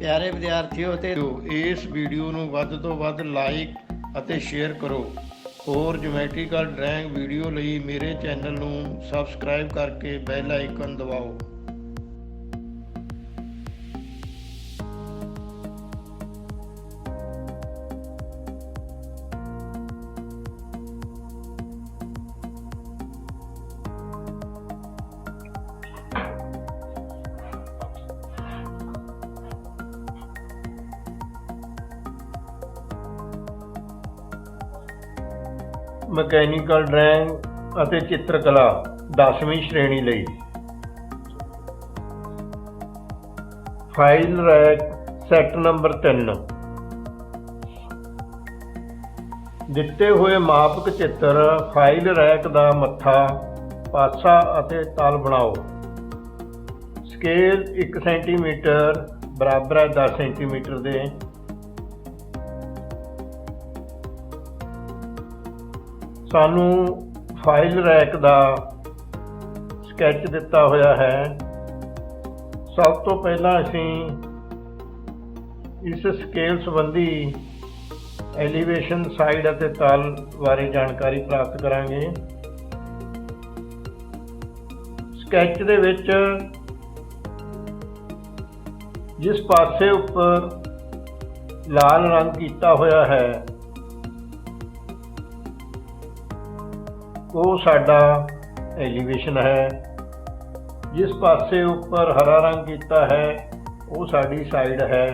प्यारे विद्यार्थियों ते इस वीडियो ਨੂੰ ਵੱਧ ਤੋਂ ਵੱਧ ਲਾਈਕ ਅਤੇ ਸ਼ੇਅਰ ਕਰੋ। ਹੋਰ ਜਿਓਮੈਟ੍ਰੀਕਲ ਡਰਾਇੰਗ ਵੀਡੀਓ ਲਈ ਮੇਰੇ ਚੈਨਲ ਨੂੰ ਸਬਸਕ੍ਰਾਈਬ ਕਰਕੇ ਬੈਲ ਆਈਕਨ ਦਬਾਓ। ਮਕੈਨੀਕਲ ਡਰਾਇੰਗ ਅਤੇ ਚਿੱਤਰਕਲਾ 10ਵੀਂ ਸ਼੍ਰੇਣੀ ਲਈ ਫਾਈਲ ਰੈਕ ਸੈੱਟ ਨੰਬਰ 3। ਦਿੱਤੇ ਹੋਏ ਮਾਪਕ ਚਿੱਤਰ ਫਾਈਲ ਰੈਕ ਦਾ ਮੱਥਾ, ਪਾਸਾ ਅਤੇ ਤਲ ਬਣਾਓ। ਸਕੇਲ 1 ਸੈਂਟੀਮੀਟਰ ਬਰਾਬਰ ਹੈ 10 ਸੈਂਟੀਮੀਟਰ ਦੇ। ਸਾਨੂੰ ਫਾਈਲ ਰੈਕ ਦਾ ਸਕੈਚ ਦਿੱਤਾ ਹੋਇਆ ਹੈ। ਸਭ ਤੋਂ ਪਹਿਲਾਂ ਅਸੀਂ ਇਸ ਸਕੇਲ ਸੰਬੰਧੀ ਐਲੀਵੇਸ਼ਨ, ਸਾਈਡ ਅਤੇ ਤਲ ਬਾਰੇ ਜਾਣਕਾਰੀ ਪ੍ਰਾਪਤ ਕਰਾਂਗੇ। ਸਕੈਚ ਦੇ ਵਿੱਚ ਜਿਸ ਪਾਸੇ ਉੱਪਰ ਲਾਲ ਰੰਗ ਕੀਤਾ ਹੋਇਆ ਹੈ ਉਹ ਸਾਡਾ ਐਲੀਵੇਸ਼ਨ ਹੈ। ਜਿਸ ਪਾਸੇ ਉੱਪਰ ਹਰਾ ਰੰਗ ਕੀਤਾ ਹੈ ਉਹ ਸਾਡੀ ਸਾਈਡ ਹੈ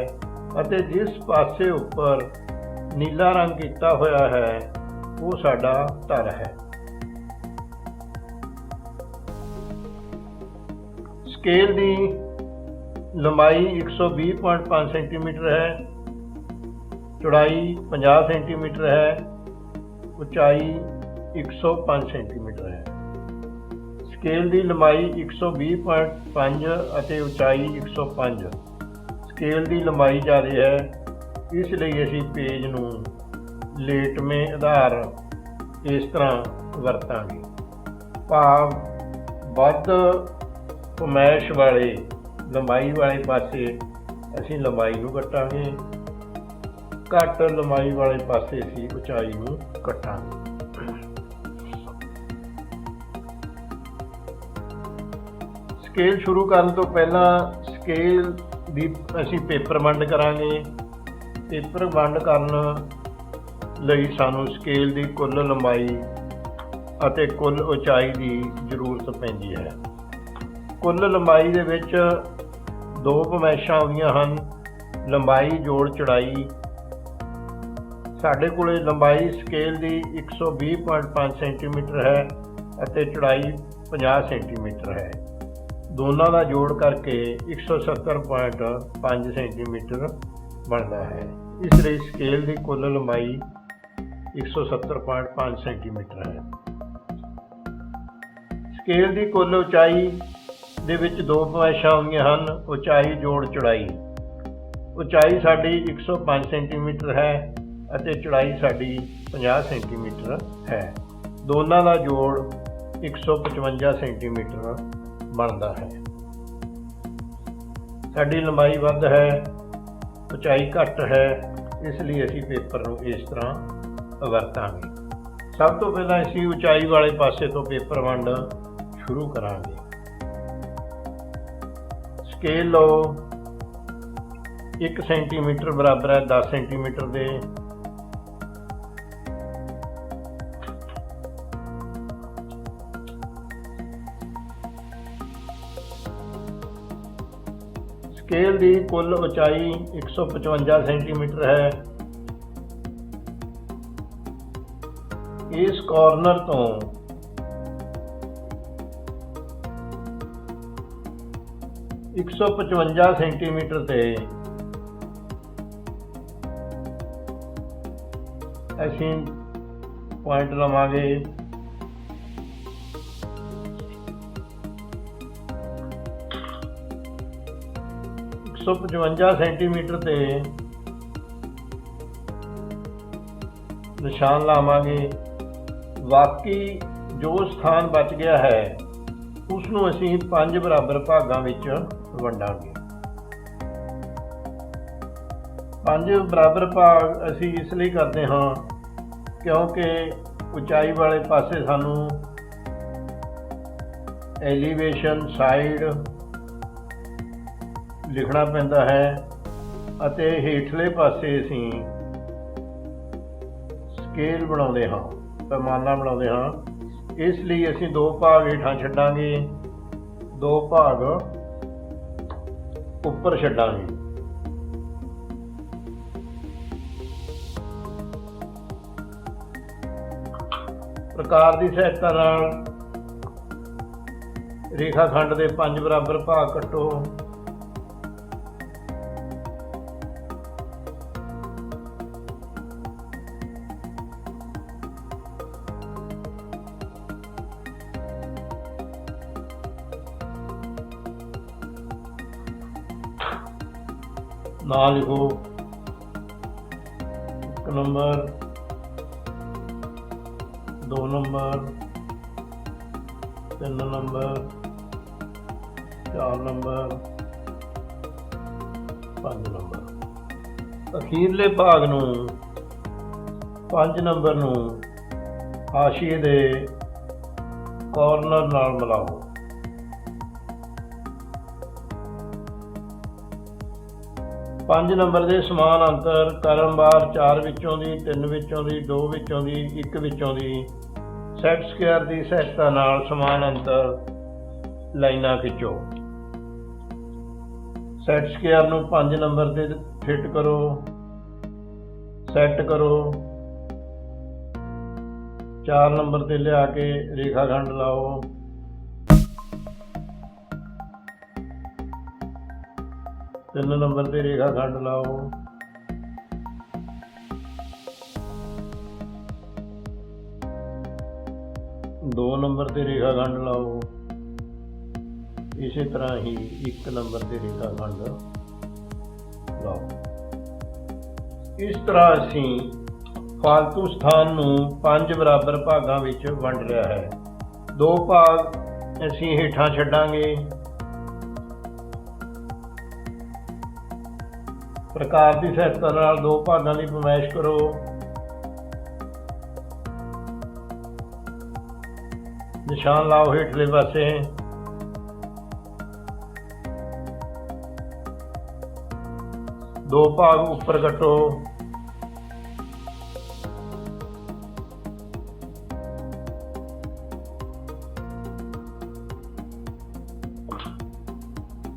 ਅਤੇ ਜਿਸ ਪਾਸੇ ਉੱਪਰ ਨੀਲਾ ਰੰਗ ਕੀਤਾ ਹੋਇਆ ਹੈ ਉਹ ਸਾਡਾ ਤਲ ਹੈ। ਸਕੇਲ ਦੀ ਲੰਬਾਈ 120.5 ਸੈਂਟੀਮੀਟਰ ਹੈ, ਚੌੜਾਈ 50 ਸੈਂਟੀਮੀਟਰ ਹੈ, ਉਚਾਈ 105 ਸੈਂਟੀਮੀਟਰ ਹੈ। ਸਕੇਲ ਦੀ ਲੰਬਾਈ 120.5 ਅਤੇ ਉਚਾਈ 105। ਸਕੇਲ ਦੀ ਲੰਬਾਈ ਜ਼ਿਆਦਾ ਹੈ, ਇਸ ਲਈ ਅਸੀਂ ਪੇਜ ਨੂੰ ਲੇਟਵੇਂ ਆਧਾਰ ਇਸ ਤਰ੍ਹਾਂ ਵਰਤਾਂਗੇ। ਭਾਵ ਵੱਧ ਕਮੈਸ਼ ਵਾਲੇ ਲੰਬਾਈ ਵਾਲੇ ਪਾਸੇ ਅਸੀਂ ਲੰਬਾਈ ਨੂੰ ਕੱਟਾਂਗੇ, ਘੱਟ ਲੰਬਾਈ ਵਾਲੇ ਪਾਸੇ ਅਸੀਂ ਉਚਾਈ ਨੂੰ ਕੱਟਾਂਗੇ। ਸਕੇਲ ਸ਼ੁਰੂ ਕਰਨ ਤੋਂ ਪਹਿਲਾਂ ਸਕੇਲ ਦੀ ਅਸੀਂ ਪੇਪਰ ਵੰਡ ਕਰਾਂਗੇ। ਪੇਪਰ ਵੰਡ ਕਰਨ ਲਈ ਸਾਨੂੰ ਸਕੇਲ ਦੀ ਕੁੱਲ ਲੰਬਾਈ ਅਤੇ ਕੁੱਲ ਉਚਾਈ ਦੀ ਜ਼ਰੂਰਤ ਪੈਂਦੀ ਹੈ। ਕੁੱਲ ਲੰਬਾਈ ਦੇ ਵਿੱਚ ਦੋ ਪਮੈਸ਼ਾਂ ਆਉਂਦੀਆਂ ਹਨ, ਲੰਬਾਈ ਜੋੜ ਚੌੜਾਈ। ਸਾਡੇ ਕੋਲ ਲੰਬਾਈ ਸਕੇਲ ਦੀ 120.5 ਸੈਂਟੀਮੀਟਰ ਹੈ ਅਤੇ ਚੌੜਾਈ 50 ਸੈਂਟੀਮੀਟਰ ਹੈ। ਦੋਨਾਂ ਦਾ ਜੋੜ ਕਰਕੇ 170.5 ਸੈਂਟੀਮੀਟਰ ਬਣਦਾ ਹੈ। ਇਸ ਲਈ ਸਕੇਲ ਦੀ ਕੁੱਲ ਲੰਬਾਈ 170.5 ਸੈਂਟੀਮੀਟਰ ਹੈ। ਸਕੇਲ ਦੀ ਕੁੱਲ ਉਚਾਈ ਦੇ ਵਿੱਚ ਦੋ ਪਮੈਸ਼ਾਂ ਆਉਂਦੀਆਂ ਹਨ, ਉਚਾਈ ਜੋੜ ਚੌੜਾਈ। ਉਚਾਈ ਸਾਡੀ 105 ਸੈਂਟੀਮੀਟਰ ਹੈ ਅਤੇ ਚੌੜਾਈ ਸਾਡੀ 50 ਸੈਂਟੀਮੀਟਰ ਹੈ। ਦੋਨਾਂ ਦਾ ਜੋੜ 155 ਸੈਂਟੀਮੀਟਰ ਬਣਦਾ ਹੈ। ਸਾਡੀ ਲੰਬਾਈ ਵੱਧ ਹੈ, ਉਚਾਈ ਘੱਟ ਹੈ, ਇਸ ਲਈ ਅਸੀਂ ਪੇਪਰ ਨੂੰ ਇਸ ਤਰ੍ਹਾਂ ਵਰਤਾਂਗੇ। ਸਭ ਤੋਂ ਪਹਿਲਾਂ ਅਸੀਂ ਉਚਾਈ ਵਾਲੇ ਪਾਸੇ ਤੋਂ ਪੇਪਰ ਵੰਡ ਸ਼ੁਰੂ ਕਰਾਂਗੇ। ਸਕੇਲ ਲਓ, 1 ਸੈਂਟੀਮੀਟਰ ਬਰਾਬਰ ਹੈ 10 ਸੈਂਟੀਮੀਟਰ ਦੇ। ਸਕੇਲ ਦੀ ਕੁੱਲ ਉਚਾਈ 155 ਸੈਂਟੀਮੀਟਰ ਹੈ। ਇਸ ਕਾਰਨਰ ਤੋਂ ਇੱਕ 155 ਸੈਂਟੀਮੀਟਰ ਤੇ ਅਸੀਂ ਪੁਆਇੰਟ ਲਵਾਂਗੇ। ਇੱਕ 155 ਸੈਂਟੀਮੀਟਰ ਤੇ ਨਿਸ਼ਾਨ ਲਾਵਾਂਗੇ। ਬਾਕੀ ਜੋ ਸਥਾਨ ਬਚ ਗਿਆ ਹੈ ਉਸ ਨੂੰ ਅਸੀਂ 5 ਬਰਾਬਰ ਭਾਗਾਂ ਵਿੱਚ ਵੰਡਾਂਗੇ। 5 ਬਰਾਬਰ ਭਾਗ ਅਸੀਂ ਇਸ ਲਈ ਕਰਦੇ ਹਾਂ ਕਿਉਂਕਿ ਉਚਾਈ ਵਾਲੇ ਪਾਸੇ ਸਾਨੂੰ ਐਲੀਵੇਸ਼ਨ ਸਾਈਡ ਲਿਖਣਾ ਪੈਂਦਾ ਹੈ ਅਤੇ ਹੇਠਲੇ ਪਾਸੇ ਅਸੀਂ ਸਕੇਲ ਬਣਾਉਂਦੇ ਹਾਂ, ਪੈਮਾਨਾ ਬਣਾਉਂਦੇ ਹਾਂ। ਇਸ ਲਈ ਅਸੀਂ 2 ਭਾਗ ਹੇਠਾਂ ਛੱਡਾਂਗੇ, 2 ਭਾਗ ਉੱਪਰ ਛੱਡਾਂਗੇ। ਪ੍ਰਕਾਰ ਦੀ ਸਹਾਇਤਾ ਨਾਲ ਰੇਖਾ ਖੰਡ ਦੇ 5 ਬਰਾਬਰ ਭਾਗ ਕੱਟੋ। ਨਾਂ ਲਿਖੋ, 1 number, 2 number, 3 number, 4 number, 5 number. ਅਖੀਰਲੇ ਭਾਗ ਨੂੰ 5 ਨੰਬਰ ਨੂੰ ਹਾਸ਼ੀਏ ਦੇ ਕਾਰਨਰ ਨਾਲ ਮਿਲਾਓ। ਪੰਜ ਨੰਬਰ ਦੇ ਸਮਾਨ ਅੰਤਰ ਕਰਮਵਾਰ 4 ਵਿੱਚੋਂ ਦੀ, 3 ਵਿੱਚੋਂ ਦੀ, 2 ਵਿੱਚੋਂ ਦੀ, 1 ਵਿੱਚੋਂ ਦੀ ਸੈਟ ਸਕੁਅਰ ਦੀ ਸਹਾਇਤਾ ਨਾਲ ਸਮਾਨ ਅੰਤਰ ਲਾਈਨਾਂ ਖਿੱਚੋ। ਸੈਟ ਸਕੁਅਰ ਨੂੰ 5 ਨੰਬਰ ਤੇ ਫਿੱਟ ਕਰੋ, ਸੈੱਟ ਕਰੋ। 4 ਨੰਬਰ ਤੇ ਲਿਆ ਕੇ ਰੇਖਾ ਖੰਡ ਲਾਓ। ਤਿੰਨ ਨੰਬਰ ਤੇ ਰੇਖਾ ਖੰਡ ਲਾਓ। 2 ਨੰਬਰ ਤੇ ਰੇਖਾ ਖੰਡ ਲਾਓ। ਇਸੇ ਤਰ੍ਹਾਂ ਹੀ 1 ਨੰਬਰ ਤੇ ਰੇਖਾ ਖੰਡ ਲਾਓ। ਇਸ ਤਰ੍ਹਾਂ ਅਸੀਂ ਫਾਲਤੂ ਸਥਾਨ ਨੂੰ 5 ਬਰਾਬਰ ਭਾਗਾਂ ਵਿੱਚ ਵੰਡ ਲਿਆ ਹੈ। 2 ਭਾਗ ਅਸੀਂ ਹੇਠਾਂ ਛੱਡਾਂਗੇ। ਪ੍ਰਕਾਰ ਦੀ ਸਹਾਇਤਾ ਨਾਲ 2 ਭਾਗਾਂ ਦੀ ਪਮਾਇਸ਼ ਕਰੋ। ਨਿਸ਼ਾਨ ਲਾਓ ਹੇਠਲੇ ਪਾਸੇ। ਦੋ ਭਾਗ ਉੱਪਰ ਕੱਟੋ।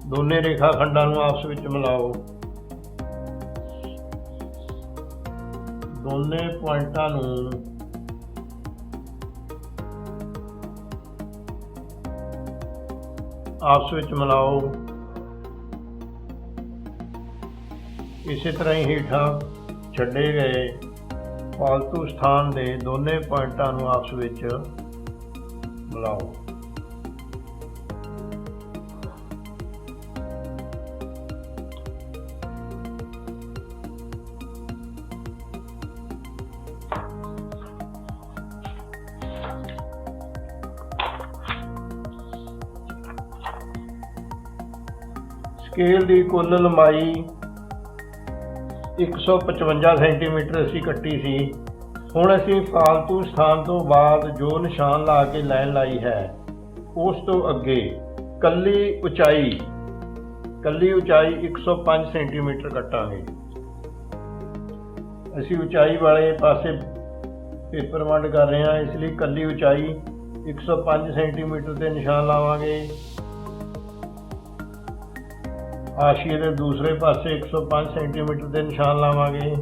ਦੋਨੇ ਰੇਖਾ ਖੰਡਾਂ ਨੂੰ ਆਪਸ ਵਿੱਚ ਮਿਲਾਓ। ਦੋਨੇ ਪੁਆਇੰਟਾਂ ਨੂੰ ਆਪਸ ਵਿੱਚ ਮਿਲਾਓ। ਇਸੇ ਤਰ੍ਹਾਂ ਹੀ ਹੇਠਾਂ ਛੱਡੇ ਗਏ ਫਾਲਤੂ ਸਥਾਨ ਦੇ ਦੋਨੇ ਪੁਆਇੰਟਾਂ ਨੂੰ ਆਪਸ ਵਿੱਚ ਮਿਲਾਓ। ਸਕੇਲ ਦੀ ਕੁੱਲ ਲੰਬਾਈ 155 ਸੈਂਟੀਮੀਟਰ ਅਸੀਂ ਕੱਟੀ ਸੀ। ਹੁਣ ਅਸੀਂ ਫਾਲਤੂ ਸਥਾਨ ਤੋਂ ਬਾਅਦ ਜੋ ਨਿਸ਼ਾਨ ਲਾ ਕੇ ਲਾਈਨ ਲਾਈ ਹੈ ਉਸ ਤੋਂ ਅੱਗੇ ਕੱਲੀ ਉਚਾਈ 105 ਸੈਂਟੀਮੀਟਰ ਕੱਟਾਂਗੇ। ਅਸੀਂ ਉਚਾਈ ਵਾਲੇ ਪਾਸੇ ਪੇਪਰ ਵੰਡ ਕਰ ਰਹੇ ਹਾਂ, ਇਸ ਲਈ ਕੱਲੀ ਉਚਾਈ 105 ਸੈਂਟੀਮੀਟਰ ਤੇ ਨਿਸ਼ਾਨ ਲਾਵਾਂਗੇ। ਹਾਸ਼ੀਏ ਦੇ ਦੂਸਰੇ ਪਾਸੇ 105 ਸੈਂਟੀਮੀਟਰ ਦੇ ਨਿਸ਼ਾਨ ਲਾਵਾਂਗੇ।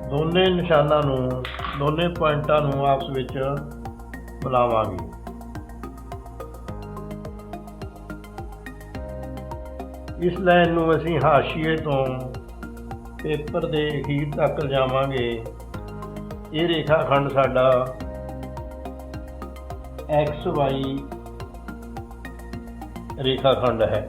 ਦੋਨੇ ਨਿਸ਼ਾਨਾਂ ਨੂੰ ਦੋਨੇ ਪੁਆਇੰਟਾਂ ਨੂੰ ਆਪਸ ਵਿੱਚ ਮਿਲਾਵਾਂਗੇ। ਇਸ ਲਾਈਨ ਨੂੰ ਅਸੀਂ ਹਾਸ਼ੀਏ ਤੋਂ ਪੇਪਰ ਦੇ ਅਖੀਰ ਤੱਕ ਲਿਜਾਵਾਂਗੇ। ਇਹ ਰੇਖਾ ਖੰਡ ਸਾਡਾ XY ਰੇਖਾ ਖੰਡ ਹੈ।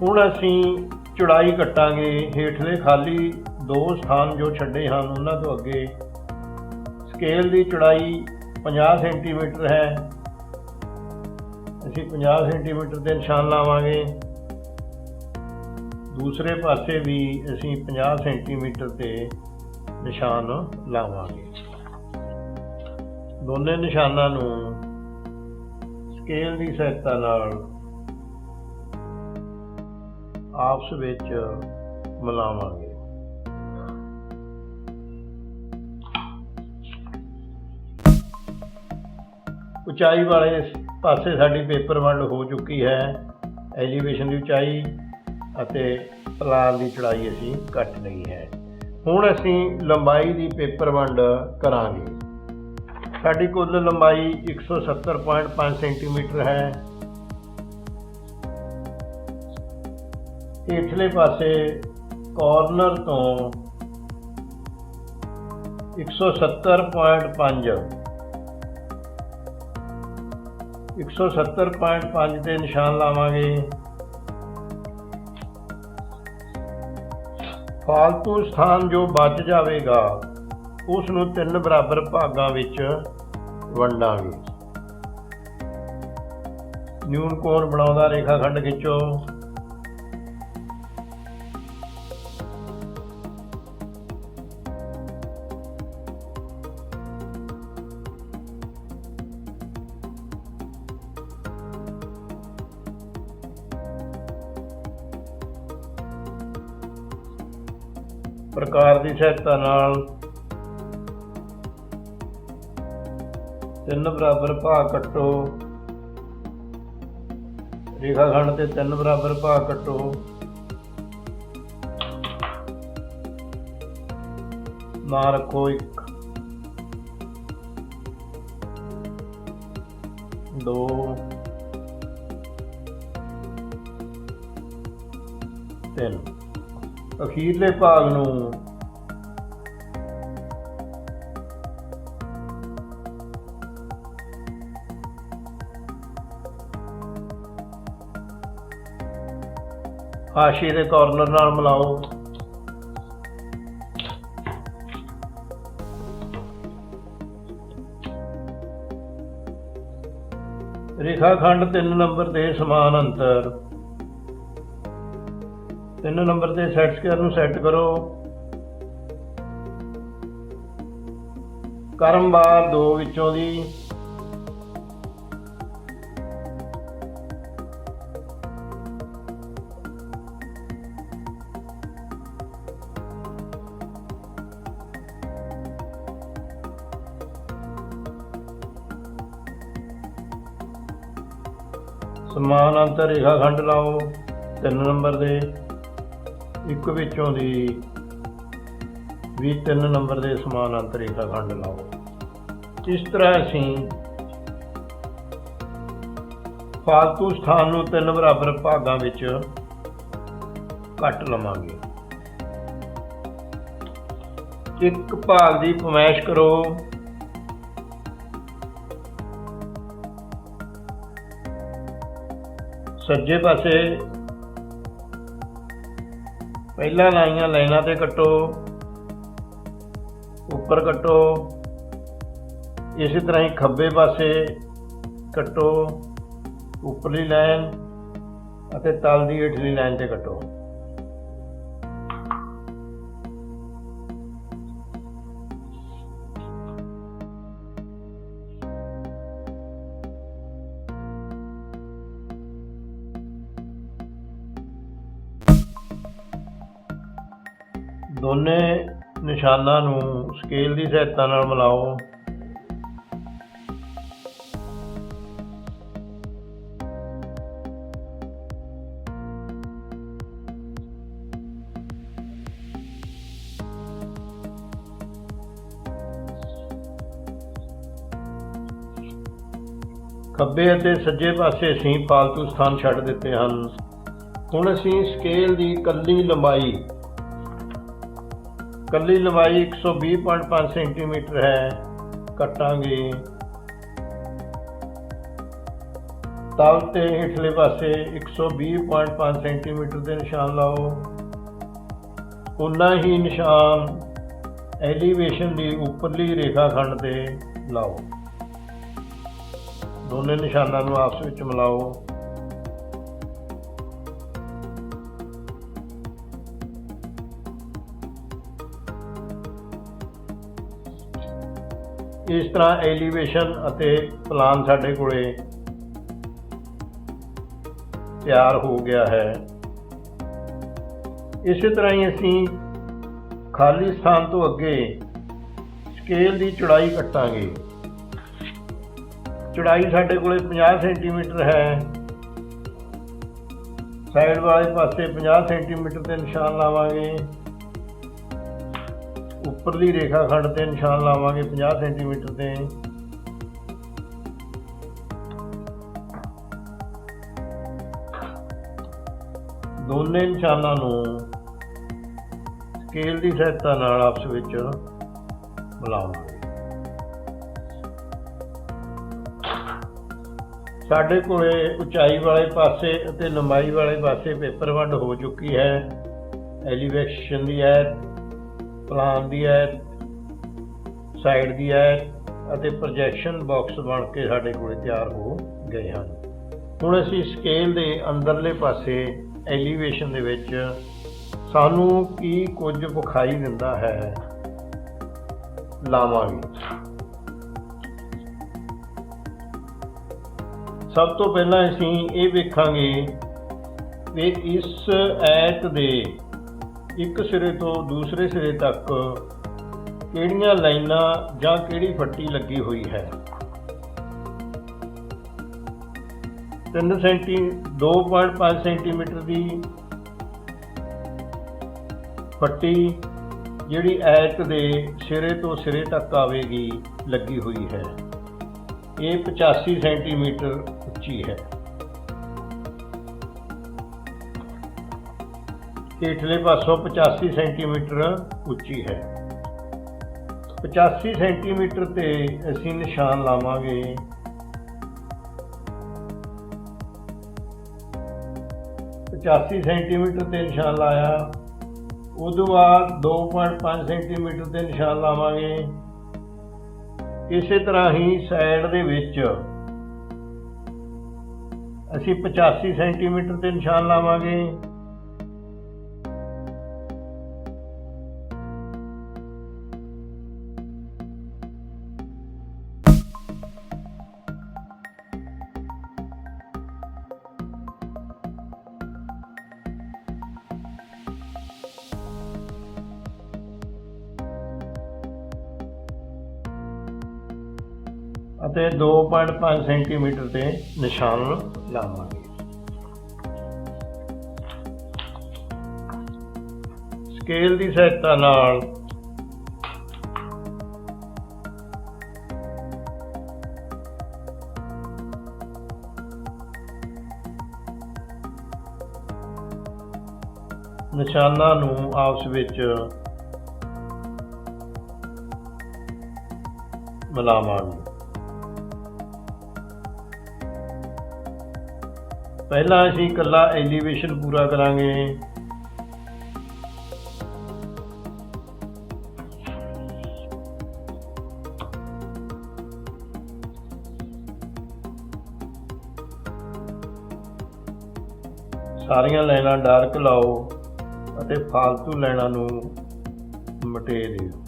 ਹੁਣ ਅਸੀਂ ਚੌੜਾਈ ਕੱਟਾਂਗੇ। ਹੇਠਲੇ ਖਾਲੀ 2 ਸਥਾਨ ਜੋ ਛੱਡੇ ਹਨ ਉਹਨਾਂ ਤੋਂ ਅੱਗੇ स्केल की चौड़ाई 50 सेंटीमीटर है, ਅਸੀਂ 50 सेंटीमीटर ਤੇ ਨਿਸ਼ਾਨ ਲਾਵਾਂਗੇ। दूसरे पासे भी ਅਸੀਂ 50 सेंटीमीटर ਤੇ ਨਿਸ਼ਾਨ ਲਾਵਾਂਗੇ। ਦੋਨੇ ਨਿਸ਼ਾਨਾਂ ਨੂੰ ਸਕੇਲ ਦੀ ਸਹਾਇਤਾ ਨਾਲ ਆਪਸ ਵਿੱਚ ਮਿਲਾਵਾਂਗੇ। ਉਚਾਈ ਵਾਲੇ ਪਾਸੇ ਸਾਡੀ ਪੇਪਰ ਵੰਡ ਹੋ ਚੁੱਕੀ ਹੈ। ਐਲੀਵੇਸ਼ਨ ਦੀ ਉਚਾਈ ਅਤੇ ਪਲਾਨ ਦੀ ਚੌੜਾਈ ਅਸੀਂ ਕੱਟ ਲਈ ਹੈ। ਹੁਣ ਅਸੀਂ ਲੰਬਾਈ ਦੀ ਪੇਪਰ ਵੰਡ ਕਰਾਂਗੇ। ਸਾਡੀ ਕੁੱਲ ਲੰਬਾਈ 170.5 ਸੈਂਟੀਮੀਟਰ ਹੈ। ਹੇਠਲੇ ਪਾਸੇ ਕਾਰਨਰ ਤੋਂ 170.5 ਤੇ ਨਿਸ਼ਾਨ ਲਾਵਾਂਗੇ। ਫਾਲਤੂ ਸਥਾਨ ਜੋ ਬਚ ਜਾਵੇਗਾ ਉਸ ਨੂੰ 3 ਬਰਾਬਰ ਭਾਗਾਂ ਵਿੱਚ ਵੰਡਾਂਗੇ। ਨਿਊਨ ਕੋਣ ਬਣਾਉਂਦਾ ਰੇਖਾਖੰਡ ਖਿੱਚੋ। प्रकार की सहायता नाल 3 बराबर भाग कट्टो। रेखाखंड के 3 बराबर भाग कट्टो। ना रखो 1 2 3। ਅਖੀਰਲੇ ਭਾਗ ਨੂੰ ਹਾਸ਼ੀਏ ਦੇ ਕਾਰਨਰ ਨਾਲ ਮਿਲਾਓ। ਰੇਖਾਖੰਡ 3 ਨੰਬਰ ਦੇ ਸਮਾਨ ਅੰਤਰ 3 ਨੰਬਰ ਤੇ ਸੈਟ ਸਕੁਅਰ ਨੂੰ ਸੈੱਟ ਕਰੋ। ਕਰਮਵਾਰ 2 ਵਿੱਚੋਂ ਦੀ ਸਮਾਨ ਅੰਤਰ ਰੇਖਾਖੰਡ ਲਾਓ। 3 ਨੰਬਰ ਦੇ ਇੱਕ ਵਿੱਚੋਂ ਦੀ ਵੀ 3 ਨੰਬਰ ਦੇ ਸਮਾਨ ਅੰਤਰ ਰੇਖਾਖੰਡ ਲਾਓ। ਇਸ ਤਰ੍ਹਾਂ ਅਸੀਂ ਫਾਲਤੂ ਸਥਾਨ ਨੂੰ 3 ਬਰਾਬਰ ਭਾਗਾਂ ਵਿੱਚ ਕੱਟ ਲਵਾਂਗੇ। ਇੱਕ ਭਾਗ ਦੀ ਪਮੈਸ਼ ਕਰੋ। ਸੱਜੇ ਪਾਸੇ ਪਹਿਲਾਂ ਲਾਈਆਂ ਲਾਈਨਾਂ ਤੇ ਕੱਟੋ, ਉੱਪਰ ਕੱਟੋ। ਇਸੇ ਤਰ੍ਹਾਂ ਹੀ ਖੱਬੇ ਪਾਸੇ ਕੱਟੋ, ਉੱਪਰਲੀ ਲਾਈਨ ਅਤੇ ਤਲ ਦੀ ਹੇਠਲੀ ਲਾਈਨ ਤੇ ਕੱਟੋ। ਦੋਨੇ ਨਿਸ਼ਾਨਾਂ ਨੂੰ ਸਕੇਲ ਦੀ ਸਹਾਇਤਾ ਨਾਲ ਮਿਲਾਓ। ਖੱਬੇ ਅਤੇ ਸੱਜੇ ਪਾਸੇ ਅਸੀਂ ਫਾਲਤੂ ਸਥਾਨ ਛੱਡ ਦਿੱਤੇ ਹਨ। ਹੁਣ ਅਸੀਂ ਸਕੇਲ ਦੀ ਇਕੱਲੀ ਲੰਬਾਈ 120.5 ਸੈਂਟੀਮੀਟਰ ਹੈ ਕੱਟਾਂਗੇ। ਤਲ ਤੇ ਹੇਠਲੇ ਪਾਸੇ 120.5 ਸੈਂਟੀਮੀਟਰ ਦੇ ਨਿਸ਼ਾਨ ਲਾਓ। ਉਨਾ ਹੀ ਨਿਸ਼ਾਨ एलीवेशन की उपरली रेखाखंड ते लाओ। दोनों निशानों को आपस में मिलाओ। इस तरह एलीवेशन अते प्लान साडे कोले तैयार हो गया है। इस तरह ही असी खाली स्थान तो अगे स्केल की चौड़ाई कटांगे। चौड़ाई साडे कोले 50 सेंटीमीटर है। साइड वाले पासे 50 सेंटीमीटर ते निशान लावांगे। उपरली रेखाखंड ते निशान लावांगे 50 सेंटीमीटर ते। दोनों निशानों नूं स्केल की सहायता नाल आपस विच मिलावांगे। साडे कोले उचाई वाले पासे अते लंबाई वाले पासे पेपर वंड हो चुकी है। एलीवेशन की है, प्लान की है, साइड की है अते प्रोजैक्शन बॉक्स बन के साडे कोले तैयार हो गए हैं। हुण असीं स्केल के अंदरले पासे एलीवेशन दे विच सानू की कुछ विखाई दिंदा है लावांगे। सब तो पहला असीं ये वेखांगे कि इस ऐत दे एक सिरे तो दूसरे सिरे तक किहड़ियां लाइनां जां किहड़ी फट्टी लगी हुई है। 2.5 सेंटीमीटर की फट्टी जिहड़ी ऐत दे सिरे तो सिरे तक आवेगी लगी हुई है। ये 85 सेंटीमीटर उच्ची है। हेठले पासों 85 सेंटीमीटर उच्ची है। 85 सेंटीमीटर ते असीं निशान लावांगे। 85 सेंटीमीटर ते निशान लाया। उदों बाद 2.5 सेंटीमीटर ते निशान लावांगे। इस तरह ही साइड दे विच असीं 85 सेंटीमीटर ते निशान लावांगे। ਅਤੇ 2.5 सेंटीमीटर ਤੇ ਨਿਸ਼ਾਨ ਲਾਵਾਂਗੇ। ਸਕੇਲ ਦੀ ਸਹਾਇਤਾ ਨਾਲ ਨਿਸ਼ਾਨਾਂ ਨੂੰ ਆਪਸ ਵਿੱਚ ਮਿਲਾਵਾਂਗੇ। पहला असीं कल्ला एलीवेशन पूरा करांगे। सारियां लाइनां डार्क लाओ अते फालतू लाइनां नूं मिटे दिओ।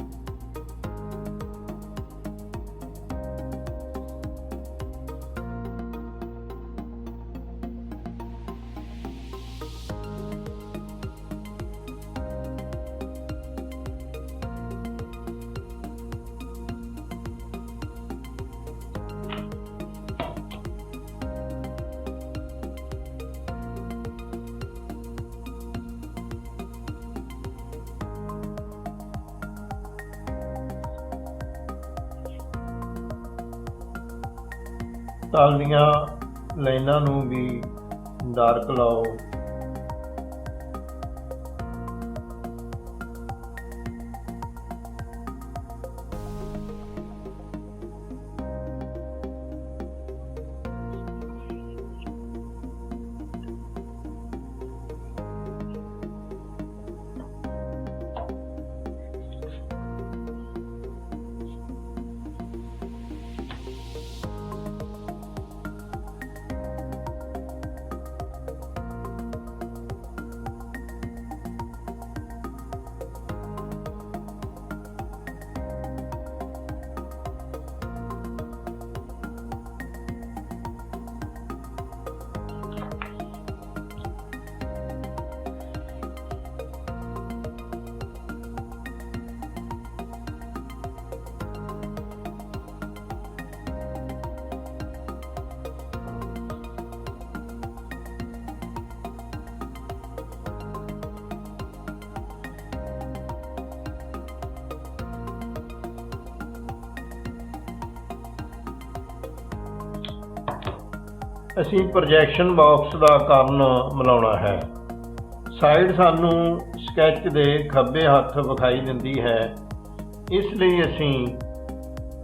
तल दीआं लाइनां नूं भी डार्क लाओ। ਅਸੀਂ ਪ੍ਰੋਜੈਕਸ਼ਨ ਬਾਕਸ ਦਾ ਕਾਰਨ ਮਿਲਾਉਣਾ ਹੈ। ਸਾਈਡ ਸਾਨੂੰ ਸਕੈਚ ਦੇ ਖੱਬੇ ਹੱਥ ਵਿਖਾਈ ਦਿੰਦੀ ਹੈ, ਇਸ ਲਈ ਅਸੀਂ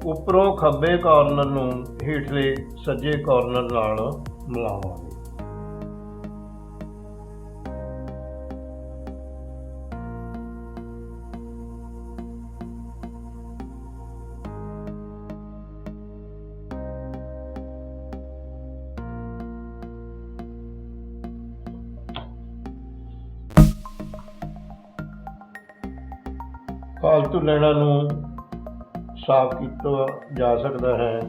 ਉੱਪਰੋਂ ਖੱਬੇ ਕਾਰਨਰ ਨੂੰ ਹੇਠਲੇ ਸੱਜੇ ਕਾਰਨਰ ਨਾਲ ਮਿਲਾਵਾਂਗੇ। ਫਾਲਤੂ ਲਾਈਨਾਂ ਨੂੰ ਸਾਫ਼ ਕੀਤਾ ਜਾ ਸਕਦਾ ਹੈ।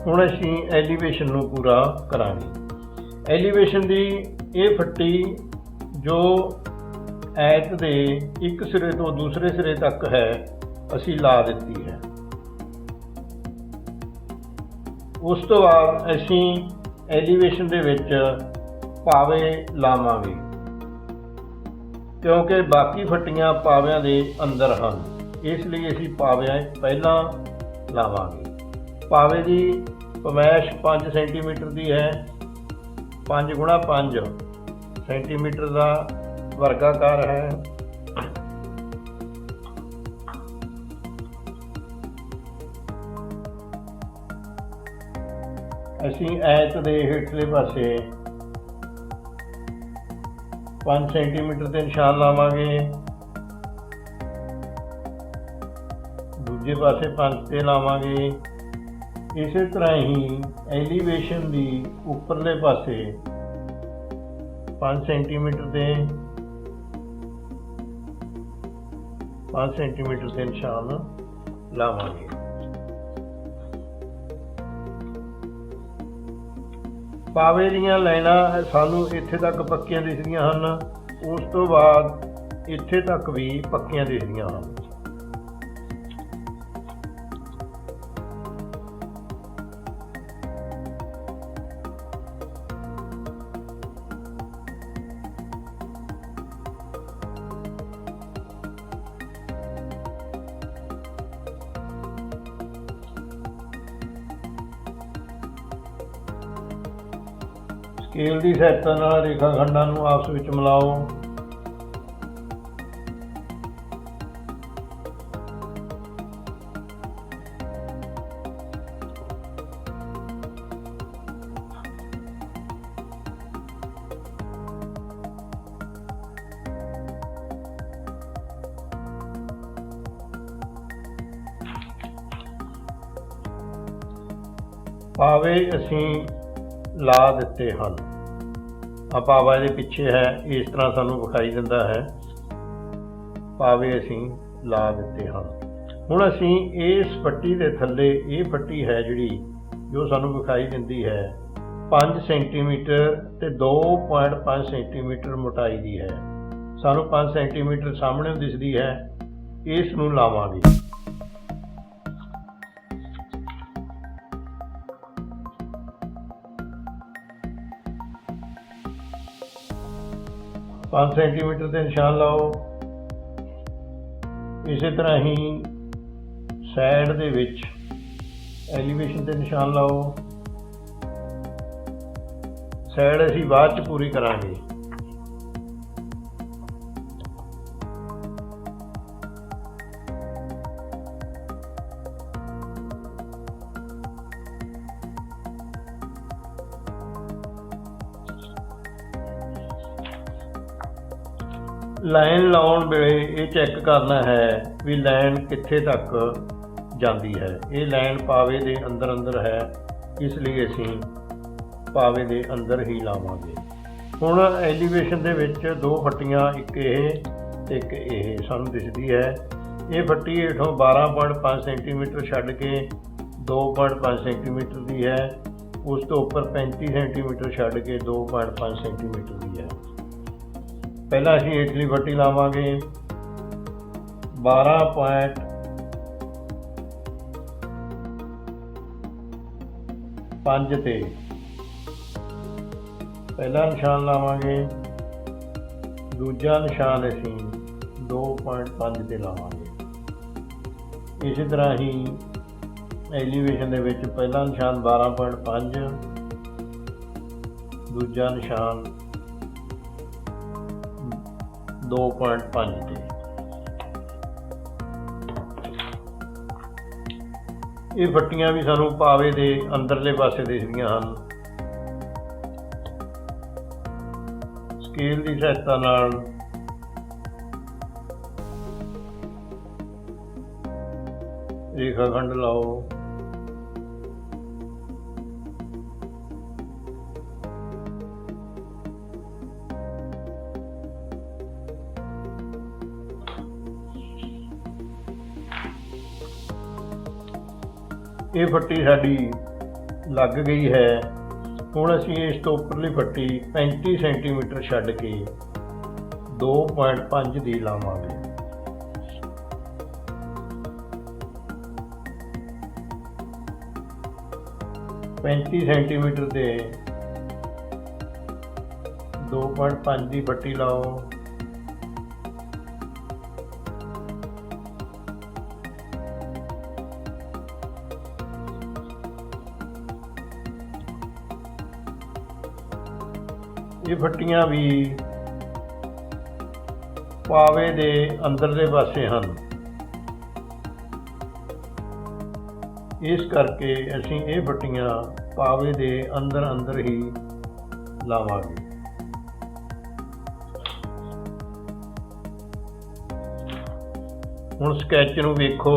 ਹੁਣ ਅਸੀਂ ਐਲੀਵੇਸ਼ਨ ਨੂੰ ਪੂਰਾ ਕਰਾਂਗੇ। ਐਲੀਵੇਸ਼ਨ ਦੀ ਇਹ ਫੱਟੀ ਜੋ ਐਤ ਦੇ ਇੱਕ ਸਿਰੇ ਤੋਂ ਦੂਸਰੇ ਸਿਰੇ ਤੱਕ ਹੈ ਅਸੀਂ ਲਾ ਦਿੱਤੀ ਹੈ। ਉਸ ਤੋਂ ਬਾਅਦ ਅਸੀਂ ਐਲੀਵੇਸ਼ਨ ਦੇ ਵਿੱਚ ਪਾਵੇ ਲਾਵਾਂਗੇ, ਕਿਉਂਕਿ ਬਾਕੀ ਫੱਟੀਆਂ ਪਾਵਿਆਂ ਦੇ ਅੰਦਰ ਹਨ, ਇਸ ਲਈ ਅਸੀਂ ਪਾਵੇ ਪਹਿਲਾਂ ਲਾਵਾਂਗੇ। ਪਾਵੇ ਦੀ ਪਮੈਸ਼ 5 ਸੈਂਟੀਮੀਟਰ ਦੀ ਹੈ। 5 × 5 ਸੈਂਟੀਮੀਟਰ ਦਾ ਵਰਗਾਕਾਰ ਹੈ। ਅਸੀਂ ਐਤ ਦੇ ਹੇਠਲੇ ਪਾਸੇ 5 ਸੈਂਟੀਮੀਟਰ ਤੇ ਨਿਸ਼ਾਨ ਲਾਵਾਂਗੇ, ਦੂਜੇ ਪਾਸੇ 5 ਤੇ ਲਾਵਾਂਗੇ। ਇਸੇ ਤਰ੍ਹਾਂ ਹੀ ਐਲੀਵੇਸ਼ਨ ਦੀ ਉੱਪਰਲੇ ਪਾਸੇ 5 ਸੈਂਟੀਮੀਟਰ ਤੇ 5 ਸੈਂਟੀਮੀਟਰ ਤੇ ਨਿਸ਼ਾਨ ਲਾਵਾਂਗੇ। ਪਾਵੇ ਦੀਆਂ ਲਾਈਨਾਂ ਸਾਨੂੰ ਇੱਥੇ ਤੱਕ ਪੱਕੀਆਂ ਦਿਸਦੀਆਂ ਹਨ, ਉਸ ਤੋਂ ਬਾਅਦ ਇੱਥੇ ਤੱਕ ਵੀ ਪੱਕੀਆਂ ਦਿਸਦੀਆਂ ਹਨ। ਸਕੇਲ ਦੀ ਸਹਾਇਤਾ ਨਾਲ ਰੇਖਾ ਖੰਡਾਂ ਨੂੰ ਆਪਸ ਵਿੱਚ ਮਿਲਾਓ। ਪਾਵੇ ਅਸੀਂ ਲਾ ਦਿੱਤੇ ਹਨ। ਆ ਪਾਵਾ ਇਹਦੇ ਪਿੱਛੇ ਹੈ, ਇਸ ਤਰ੍ਹਾਂ ਸਾਨੂੰ ਵਿਖਾਈ ਦਿੰਦਾ ਹੈ। ਪਾਵੇ ਅਸੀਂ ਲਾ ਦਿੱਤੇ ਹਨ। ਹੁਣ ਅਸੀਂ ਇਸ ਪੱਟੀ ਦੇ ਥੱਲੇ, ਇਹ ਪੱਟੀ ਹੈ ਜਿਹੜੀ ਜੋ ਸਾਨੂੰ ਵਿਖਾਈ ਦਿੰਦੀ ਹੈ 5 ਸੈਂਟੀਮੀਟਰ ਤੇ 2.5 ਸੈਂਟੀਮੀਟਰ ਮੋਟਾਈ ਦੀ ਹੈ। ਸਾਨੂੰ 5 ਸੈਂਟੀਮੀਟਰ ਸਾਹਮਣੇ ਦਿਸਦੀ ਹੈ, ਇਸ ਨੂੰ ਲਾਵਾਂਗੇ। पाँच सेंटीमीटर से निशान लाओ। इसी तरह ही साइड दे विच एलिवेशन से निशान लाओ। साइड असी बाद च पूरी करांगे। लाइन लाउण वेले ये चैक करना है भी लाइन कित्थे तक ਜਾਂਦੀ ਹੈ। ਇਹ ਲਾਈਨ ਪਾਵੇ ਦੇ ਅੰਦਰ ਅੰਦਰ ਹੈ, ਇਸ ਲਈ ਅਸੀਂ ਪਾਵੇ ਦੇ ਅੰਦਰ ਹੀ ਲਾਵਾਂਗੇ। ਹੁਣ ਐਲੀਵੇਸ਼ਨ ਦੇ ਵਿੱਚ ਦੋ ਫੱਟੀਆਂ, ਇੱਕ ਇਹ ਤੇ ਇੱਕ ਇਹ ਸਾਨੂੰ ਦਿਸਦੀ ਹੈ। ਇਹ ਫੱਟੀ ਹੇਠੋਂ 12.5 ਸੈਂਟੀਮੀਟਰ ਛੱਡ ਕੇ 2.5 ਸੈਂਟੀਮੀਟਰ ਦੀ ਹੈ। ਉਸ ਤੋਂ ਉੱਪਰ 35 ਸੈਂਟੀਮੀਟਰ ਛੱਡ ਕੇ 2.5 ਸੈਂਟੀਮੀਟਰ ਦੀ ਹੈ। ਪਹਿਲਾਂ ਅਸੀਂ ਹੇਠਲੀ ਫੱਟੀ ਲਾਵਾਂਗੇ 12.5 ਤੇ ਪਹਿਲਾ ਨਿਸ਼ਾਨ ਲਾਵਾਂਗੇ, ਦੂਜਾ ਨਿਸ਼ਾਨ ਅਸੀਂ 2.5 ਤੇ ਲਾਵਾਂਗੇ। ਇਸੇ ਤਰ੍ਹਾਂ ਹੀ ਐਲੀਵੇਸ਼ਨ ਦੇ ਵਿੱਚ ਪਹਿਲਾ ਨਿਸ਼ਾਨ 12.5, ਦੂਜਾ ਨਿਸ਼ਾਨ 2.5 ਤੇ। ਇਹ ਫੱਟੀਆਂ ਵੀ ਸਾਨੂੰ ਪਾਵੇ ਦੇ ਅੰਦਰਲੇ ਪਾਸੇ ਦਿਸਦੀਆਂ ਹਨ। ਸਕੇਲ ਦੀ ਸਹਾਇਤਾ ਨਾਲ ਰੇਖਾ ਖੰਡ ਲਾਓ। ਇਹ ਫੱਟੀ ਸਾਡੀ ਲੱਗ ਗਈ ਹੈ। ਹੁਣ ਅਸੀਂ ਇਸ ਤੋਂ ਉੱਪਰਲੀ ਫੱਟੀ 35 ਸੈਂਟੀਮੀਟਰ ਛੱਡ ਕੇ 2.5 ਦੀ ਲਾਵਾਂਗੇ। पैंती सेंटीमीटर से 2.5 की पट्टी लाओ। ये फट्टियां भी पावे दे अंदरले पासे हैं, इस करके असीं ये फट्टियां पावे दे अंदर अंदर ही लावांगे। हुण स्कैच नूं वेखो।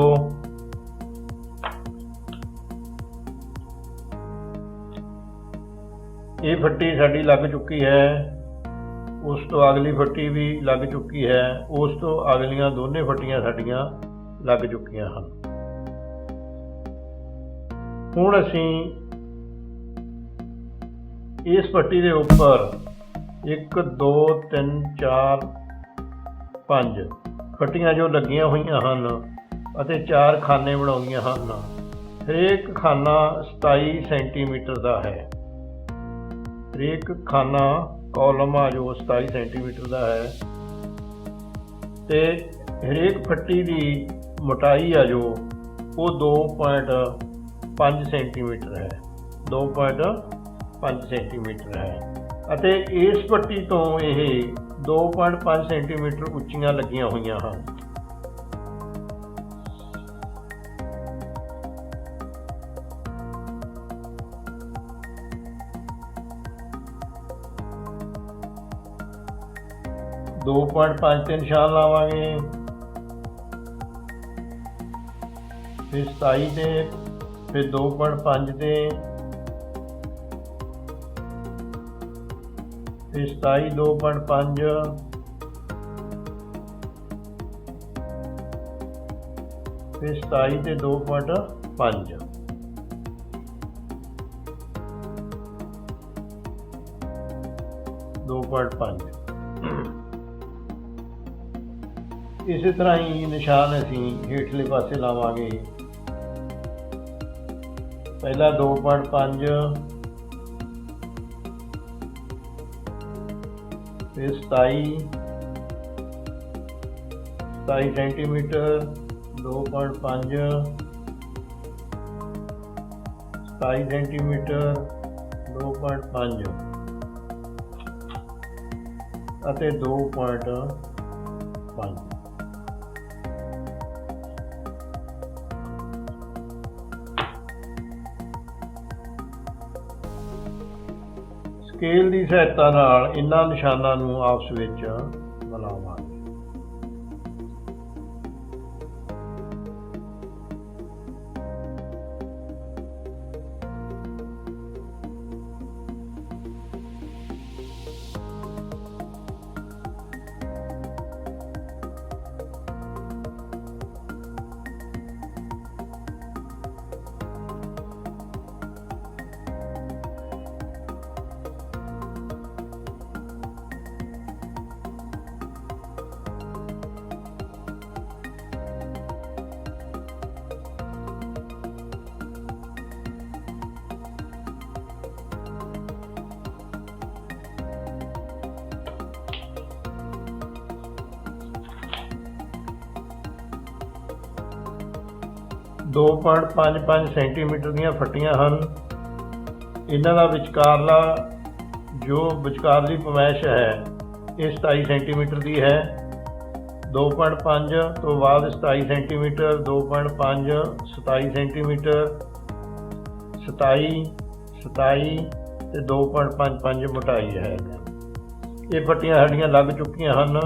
ये फट्टी साडी लग चुकी है, उस तो अगली फट्टी भी लग चुकी है, उस तो अगलियां दोने फट्टियां साडियां लग चुकियां हैं। हुण असीं इस पट्टी के उपर 1 2 3 4 5 फट्टियां जो लगियां हुईयां हन अते 4 खाने बनाउंदियां हन। हरेक खाना 27 सेंटीमीटर का है। हरेक खाना कॉलम आ जो 27 सेंटीमीटर का है। तो हरेक फट्टी की मोटाई आ जो वो 2.5 सेंटीमीटर है। 2.5 सेंटीमीटर है। अते इस पट्टी तो यह 2.5 सेंटीमीटर उच्चियां लगियां हुई हैं। दो 2.5 ते निशान लावांगे, फिर 27 ते, फिर 2.5 ते, फिर 27 2.5, फिर 27 ते 2.5, इस तरह ही निशान असीं हेठले पासे लावांगे। पहला 2.5, फिर 27 सेंटीमीटर 2.5, 27 सेंटीमीटर 2.5 अते 2.5। स्केल की सहायता नाल इन्हां निशानां नूं आपस विच मिलावांगे। 2.55 ਸੈਂਟੀਮੀਟਰ ਦੀਆਂ ਫੱਟੀਆਂ ਹਨ। ਇਹਨਾਂ ਦਾ ਵਿਚਕਾਰਲੀ ਪਮੈਸ਼ ਹੈ ਇਹ 27 ਸੈਂਟੀਮੀਟਰ ਦੀ ਹੈ। 2.5 ਤੋਂ ਬਾਅਦ 27 ਸੈਂਟੀਮੀਟਰ, 2.5 27 ਸੈਂਟੀਮੀਟਰ, 27 ਤੇ 2.55 ਮੋਟਾਈ ਹੈ। ਇਹ ਫੱਟੀਆਂ ਸਾਡੀਆਂ ਲੱਗ ਚੁੱਕੀਆਂ ਹਨ।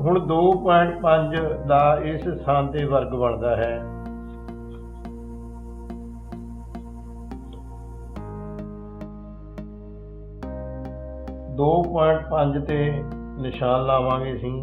ਹੁਣ 2.5 ਦਾ ਇਸ ਸਥਾਨ ਤੇ ਵਰਗ ਬਣਦਾ ਹੈ। ਦੋ 2.5 ਤੇ ਨਿਸ਼ਾਨ ਲਾਵਾਂਗੇ ਅਸੀਂ।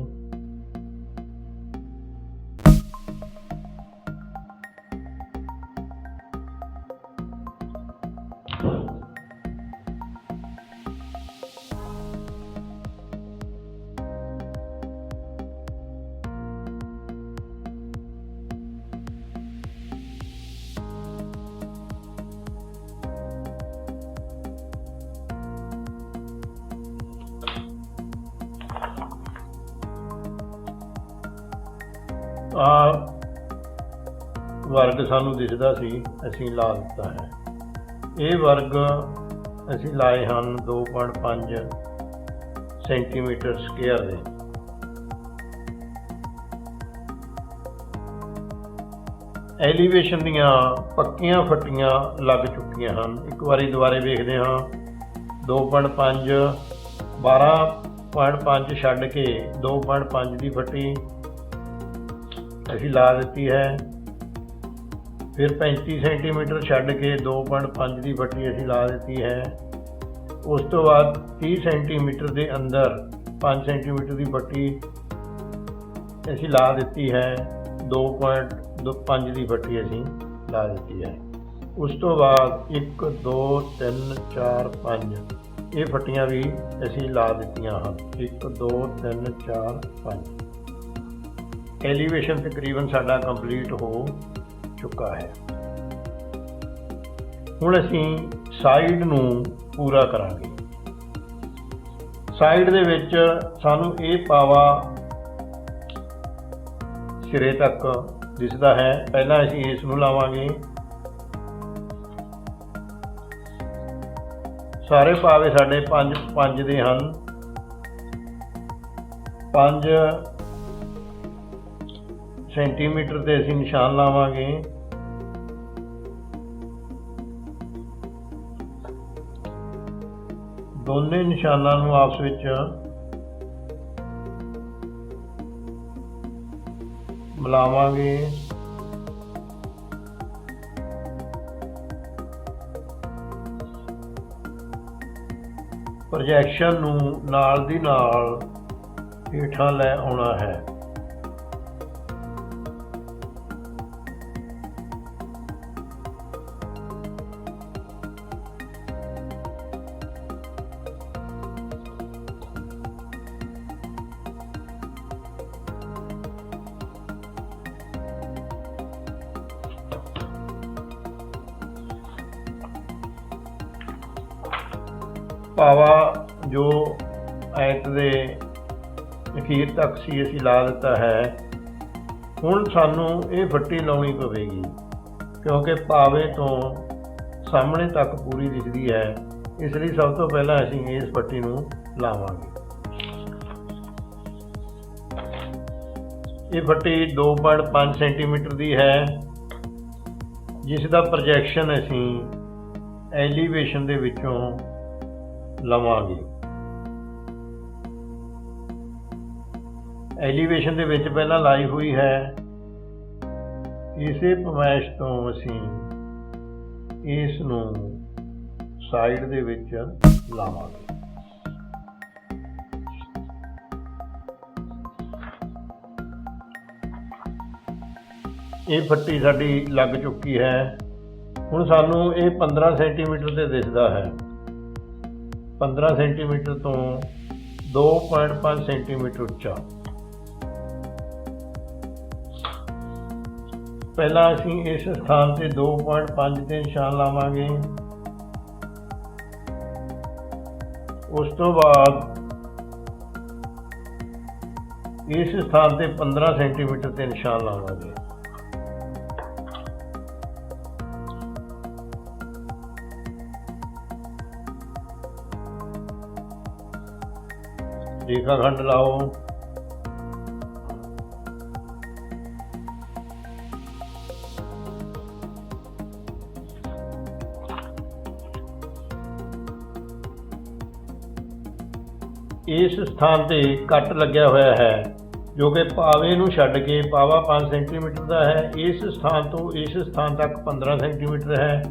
ਵਰਗ ਸਾਨੂੰ ਦਿਸਦਾ ਸੀ, ਅਸੀਂ ਲਾ ਦਿੱਤਾ ਹੈ। ਇਹ ਵਰਗ ਅਸੀਂ ਲਾਏ ਹਨ 2.5 ਸੈਂਟੀਮੀਟਰ ਸਕੁਅਰ ਦੇ। ਐਲੀਵੇਸ਼ਨ ਦੀਆਂ ਪੱਕੀਆਂ ਫੱਟੀਆਂ ਲੱਗ ਚੁੱਕੀਆਂ ਹਨ। ਇੱਕ ਵਾਰੀ ਦੁਬਾਰੇ ਵੇਖਦੇ ਹਾਂ। 2.5 12.5 ਛੱਡ ਕੇ 2.5 ਦੀ ਫੱਟੀ ਅਸੀਂ ਲਾ ਦਿੱਤੀ ਹੈ। ਫਿਰ 35 ਸੈਂਟੀਮੀਟਰ ਛੱਡ ਕੇ 2.5 ਦੀ ਫੱਟੀ ਅਸੀਂ ਲਾ ਦਿੱਤੀ ਹੈ। ਉਸ ਤੋਂ ਬਾਅਦ 30 ਸੈਂਟੀਮੀਟਰ ਦੇ ਅੰਦਰ 5 ਸੈਂਟੀਮੀਟਰ ਦੀ ਫੱਟੀ ਅਸੀਂ ਲਾ ਦਿੱਤੀ ਹੈ। 2.5 ਦੀ ਫੱਟੀ ਅਸੀਂ ਲਾ ਦਿੱਤੀ ਹੈ। ਉਸ ਤੋਂ ਬਾਅਦ 1 2 3 4 5 ਇਹ ਫੱਟੀਆਂ ਵੀ ਅਸੀਂ ਲਾ ਦਿੱਤੀਆਂ ਹਨ। 1 2 3 4 5 ਐਲੀਵੇਸ਼ਨ ਤਕਰੀਬਨ ਸਾਡਾ ਕੰਪਲੀਟ ਹੋ ਚੁੱਕਾ ਹੈ। ਹੁਣ ਅਸੀਂ ਸਾਈਡ ਨੂੰ ਪੂਰਾ ਕਰਾਂਗੇ। ਸਾਈਡ ਦੇ ਵਿੱਚ ਸਾਨੂੰ ਇਹ ਪਾਵਾ ਸਿਰੇ ਤੱਕ ਦਿਸਦਾ ਹੈ। ਪਹਿਲਾਂ ਅਸੀਂ ਇਸ ਨੂੰ ਲਾਵਾਂਗੇ। ਸਾਰੇ ਪਾਵੇ ਸਾਡੇ 5 ਦੇ ਹਨ। 5 ਸੈਂਟੀਮੀਟਰ ਤੇ ਅਸੀਂ ਨਿਸ਼ਾਨ ਲਾਵਾਂਗੇ। ਦੋਨੇ ਨਿਸ਼ਾਨਾਂ ਨੂੰ ਆਪਸ ਵਿੱਚ ਮਿਲਾਵਾਂਗੇ। ਪ੍ਰੋਜੈਕਸ਼ਨ ਨੂੰ ਨਾਲ ਦੀ ਨਾਲ ਹੇਠਾਂ ਲੈ ਆਉਣਾ ਹੈ। ਪਾਵਾ ਜੋ ਐਤ ਦੇ ਅਖੀਰ ਤੱਕ ਸੀ ਅਸੀਂ ਲਾ ਦਿੱਤਾ ਹੈ। ਹੁਣ ਸਾਨੂੰ ਇਹ ਫੱਟੀ ਲਾਉਣੀ ਪਵੇਗੀ ਕਿਉਂਕਿ ਪਾਵੇ ਤੋਂ ਸਾਹਮਣੇ ਤੱਕ ਪੂਰੀ ਦਿਸਦੀ ਹੈ। ਇਸ ਲਈ ਸਭ ਤੋਂ ਪਹਿਲਾਂ ਅਸੀਂ ਇਸ ਫੱਟੀ ਨੂੰ ਲਾਵਾਂਗੇ। ਇਹ ਫੱਟੀ 2.5 ਸੈਂਟੀਮੀਟਰ ਦੀ ਹੈ, ਜਿਸ ਦਾ ਪ੍ਰੋਜੈਕਸ਼ਨ ਅਸੀਂ ਐਲੀਵੇਸ਼ਨ ਦੇ ਵਿੱਚੋਂ ਲਵਾਂਗੇ। ਐਲੀਵੇਸ਼ਨ ਦੇ ਵਿੱਚ ਪਹਿਲਾਂ ਲਾਈ ਹੋਈ ਹੈ। ਇਸੇ ਪਮੈਸ਼ ਤੋਂ ਅਸੀਂ ਇਸ ਨੂੰ ਸਾਈਡ ਦੇ ਵਿੱਚ ਲਾਵਾਂਗੇ। ਇਹ ਫੱਟੀ ਸਾਡੀ ਲੱਗ ਚੁੱਕੀ ਹੈ। ਹੁਣ ਸਾਨੂੰ ਇਹ 15 ਸੈਂਟੀਮੀਟਰ ਤੇ ਦਿਸਦਾ ਹੈ। 15 ਸੈਂਟੀਮੀਟਰ ਤੋਂ 2.5 ਸੈਂਟੀਮੀਟਰ ਉੱਚਾ। ਪਹਿਲਾਂ ਅਸੀਂ ਇਸ ਸਥਾਨ ਤੇ 2.5 ਤੇ ਨਿਸ਼ਾਨ ਲਾਵਾਂਗੇ। ਉਸ ਤੋਂ ਬਾਅਦ ਇਸ ਸਥਾਨ ਤੇ 15 ਸੈਂਟੀਮੀਟਰ ਤੇ ਨਿਸ਼ਾਨ ਲਾਵਾਂਗੇ। ਰੇਖਾਖੰਡ ਲਾਓ। ਇਸ ਸਥਾਨ ਤੇ ਕੱਟ ਲੱਗਿਆ ਹੋਇਆ ਹੈ ਜੋ ਕਿ ਪਾਵੇ ਨੂੰ ਛੱਡ ਕੇ ਪਾਵਾ 5 ਸੈਂਟੀਮੀਟਰ ਦਾ ਹੈ। ਇਸ ਸਥਾਨ ਤੋਂ ਇਸ ਸਥਾਨ ਤੱਕ 15 ਸੈਂਟੀਮੀਟਰ ਹੈ।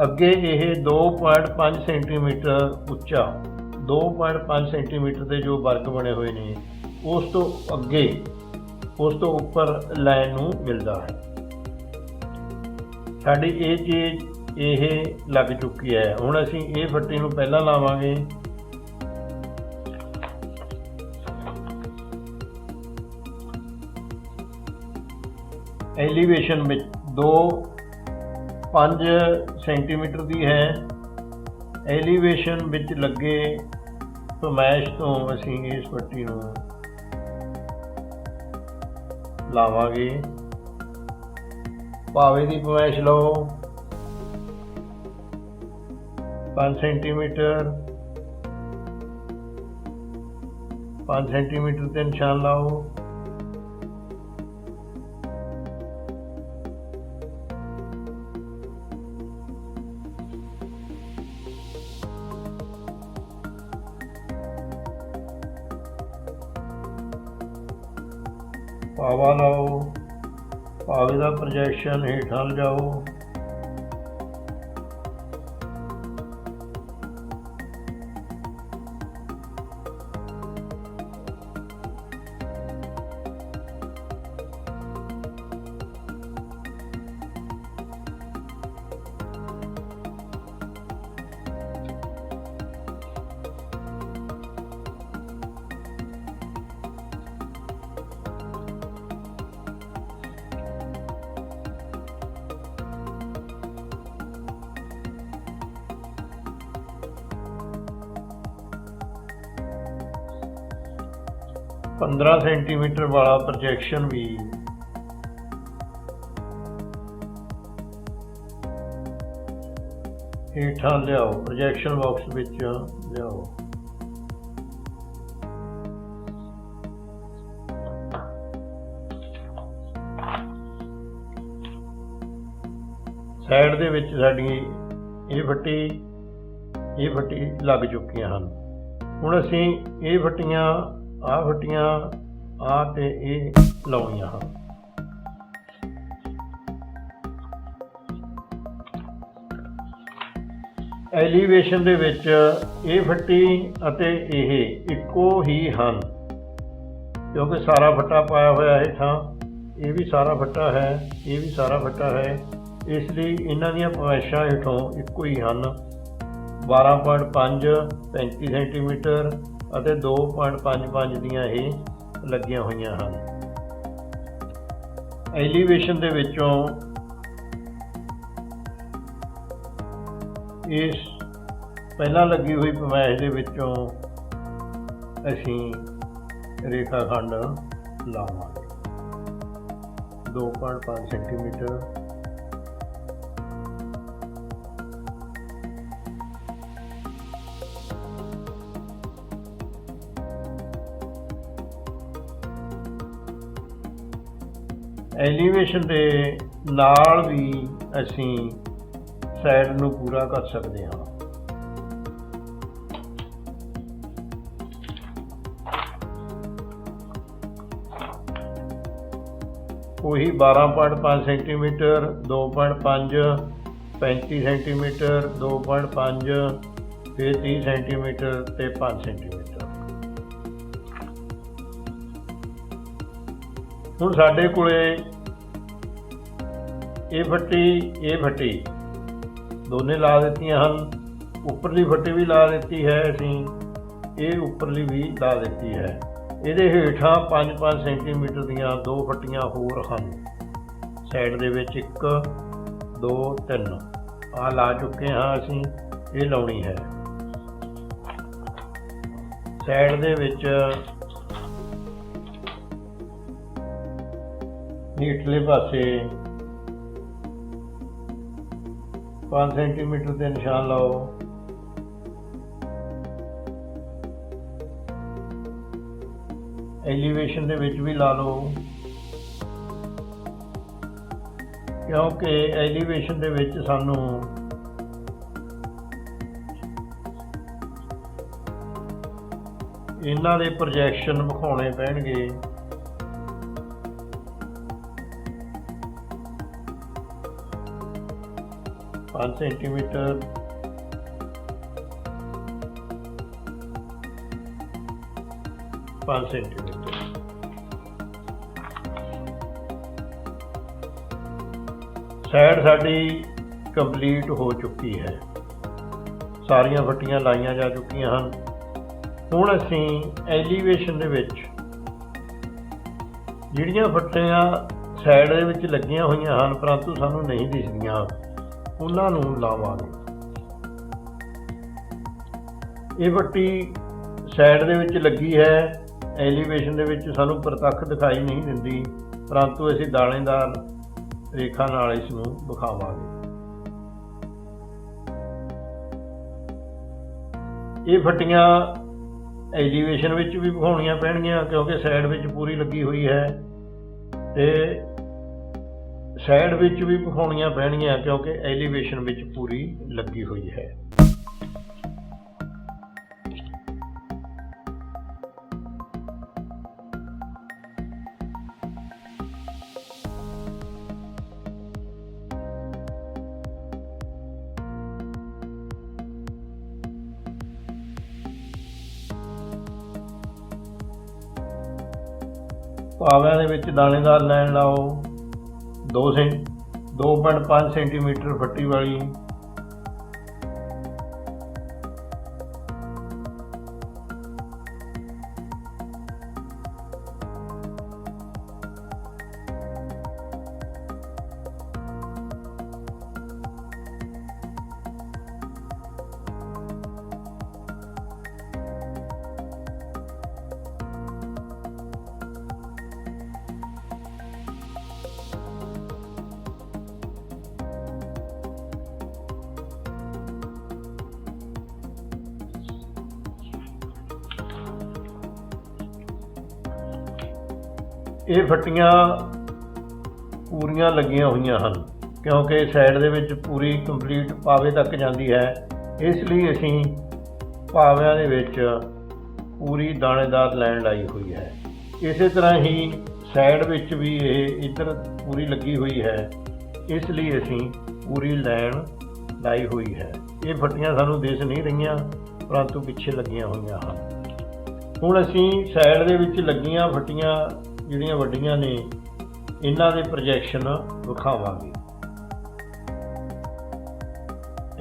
ਅੱਗੇ ਇਹ 2.5 ਸੈਂਟੀਮੀਟਰ ਉੱਚਾ 2.5 ਸੈਂਟੀਮੀਟਰ ਦੇ ਜੋ ਵਰਗ ਬਣੇ ਹੋਏ ਨੇ ਉਸ ਤੋਂ ਅੱਗੇ ਉਸ ਤੋਂ ਉੱਪਰ ਲਾਈਨ ਨੂੰ ਮਿਲਦਾ ਹੈ। ਸਾਡੀ ਇਹ ਚੀਜ਼ ਇਹ ਲੱਗ ਚੁੱਕੀ ਹੈ। ਹੁਣ ਅਸੀਂ ਇਹ ਫੱਟੀ ਨੂੰ ਪਹਿਲਾਂ ਲਾਵਾਂਗੇ। ਐਲੀਵੇਸ਼ਨ ਵਿੱਚ 5 ਸੈਂਟੀਮੀਟਰ ਦੀ ਹੈ। ਐਲੀਵੇਸ਼ਨ ਵਿੱਚ ਲੱਗੇ ਪਮੈਸ਼ ਤੋਂ ਅਸੀਂ ਇਸ ਪੱਟੀ ਨੂੰ ਲਾਵਾਂਗੇ। ਪਾਵੇ ਦੀ ਪਮੈਸ਼ ਲਓ 5 ਸੈਂਟੀਮੀਟਰ 5 ਸੈਂਟੀਮੀਟਰ ਤੇ ਨਿਸ਼ਾਨ ਲਾਓ। ਪਾਵਾ ਲਾਓ। ਪਾਵੇ ਦਾ ਪ੍ਰੋਜੈਕਸ਼ਨ ਹੇਠਾਂ ਲਿਜਾਓ। पंद्रह सेंटीमीटर वाला प्रोजेक्शन भी हेठां लियाओ, प्रोजेक्शन बॉक्स विच लियाओ। साइड दे विच साडी ये फट्टी लग चुकियां हैं। हुण असीं ये फट्टियां आ ते ये लाउणियां हैं। एलीवेशन दे विच ये फट्टी अते यह इक्को ही हैं, क्योंकि सारा फट्टा पाया होया हेठां, ये भी सारा फट्टा है, ये भी सारा फट्टा है, इसलिए इन्हां दीयां पवैशां हेठों इक्को ही हैं। 12.5 35 सेंटीमीटर ਅਤੇ 2.55 ਦੀਆਂ ਇਹ ਲੱਗੀਆਂ ਹੋਈਆਂ ਹਨ। ਐਲੀਵੇਸ਼ਨ ਦੇ ਵਿੱਚੋਂ ਇਸ ਪਹਿਲਾਂ ਲੱਗੀ ਹੋਈ ਪਮੈਸ਼ ਦੇ ਵਿੱਚੋਂ ਅਸੀਂ ਰੇਖਾ ਖੰਡ ਲਾਵਾਂਗੇ 2.5 ਸੈਂਟੀਮੀਟਰ। एलीवेशन के नाल भी असी साइड नूं पूरा कर सकते हाँ। वही 12.5 सेंटीमीटर 2.5 35 सेंटीमीटर 2.5 फिर 30 सेंटीमीटर ते 5 सेंटीमीटर। ਹੁਣ ਸਾਡੇ ਕੋਲੇ ਇਹ ਫੱਟੀ ਦੋਨੇ ਲਾ ਦਿੱਤੀਆਂ ਹਨ। ਉੱਪਰਲੀ ਫੱਟੀ ਵੀ ਲਾ ਦਿੱਤੀ ਹੈ ਅਸੀਂ, ਇਹ ਉੱਪਰਲੀ ਵੀ ਲਾ ਦਿੱਤੀ ਹੈ। ਇਹਦੇ ਹੇਠਾਂ 5-5 ਸੈਂਟੀਮੀਟਰ ਦੀਆਂ ਦੋ ਫੱਟੀਆਂ ਹੋਰ ਹਨ। ਸਾਈਡ ਦੇ ਵਿੱਚ 1 2 3 ਆ ਲਾ ਚੁੱਕੇ ਹਾਂ ਅਸੀਂ, ਇਹ ਲਾਉਣੀ ਹੈ। ਸਾਈਡ ਦੇ ਵਿੱਚ नीचले पासे 5 सेंटीमीटर के निशान लाओ। ਐਲੀਵੇਸ਼ਨ ਦੇ ਵਿੱਚ ਵੀ ਲਾ ਲਓ, ਕਿਉਂਕਿ ਐਲੀਵੇਸ਼ਨ ਦੇ ਵਿੱਚ ਸਾਨੂੰ ਇਹਨਾਂ ਦੇ ਪ੍ਰੋਜੈਕਸ਼ਨ ਵਿਖਾਉਣੇ ਪੈਣਗੇ। पाँच सेंटीमीटर, 5 सेंटीमीटर। साइड साडी कंप्लीट हो चुकी है, सारियां फट्टियां लाइया जा चुकियां हैं। हुण असीं एलीवेशन दे विच जिहड़ियां फट्टियां साइड दे विच लगियां होईयां हन परंतु सानूं नहीं दिसदियां, उन्हां नूं लावांगे। ये फट्टी साइड दे विच लगी है, एलीवेशन दे विच सानूं प्रतੱਖ दिखाई नहीं दिंदी, परंतु असीं दाणेदार रेखा नाल इस नूं दिखावांगे। ये फट्टियां एलीवेशन विच भी विखाउणियां पैणगीਆਂ क्योंकि साइड विच पूरी लगी हुई है, ते साइड विच भी विखाउणियां पैणगीਆਂ क्योंकि एलीवेशन विच पूरी लगी हुई है। पाविਆਂ ਦੇ ਵਿੱਚ दानेदार लाइन लाओ, 2.5 सेंटीमीटर फट्टी वाली। ये फट्टियां पूरियां लगियां हुई हैं क्योंकि साइड दे विच पूरी कंप्लीट पावे तक जाती है, इसलिए असीं पाविਆਂ दे विच पूरी दानेदार लाइन लाई हुई है। इस तरह ही साइड विच भी ये इधर पूरी लगी हुई है, इसलिए असीं पूरी लाइन लाई हुई है। ये फट्टियां सानूं दिस नहीं रहीआं परंतु पिछे लगियां हुई हैं। हुण असीं साइड दे विच लगियां फट्टियां ਜਿਹੜੀਆਂ ਵੱਡੀਆਂ ਨੇ ਇਹਨਾਂ ਦੇ ਪ੍ਰੋਜੈਕਸ਼ਨ ਵਿਖਾਵਾਂਗੇ।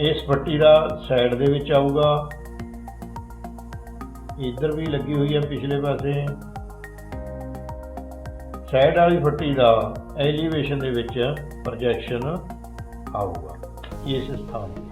ਇਸ ਫੱਟੀ ਦਾ ਸਾਈਡ ਦੇ ਵਿੱਚ ਆਊਗਾ, ਇੱਧਰ ਵੀ ਲੱਗੀ ਹੋਈ ਹੈ ਪਿਛਲੇ ਪਾਸੇ। ਸਾਈਡ ਵਾਲੀ ਫੱਟੀ ਦਾ ਐਲੀਵੇਸ਼ਨ ਦੇ ਵਿੱਚ ਪ੍ਰੋਜੈਕਸ਼ਨ ਆਊਗਾ ਇਸ ਸਥਾਨ ਤੇ।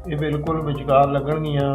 ये बिल्कुल विचकार लगणगीਆਂ।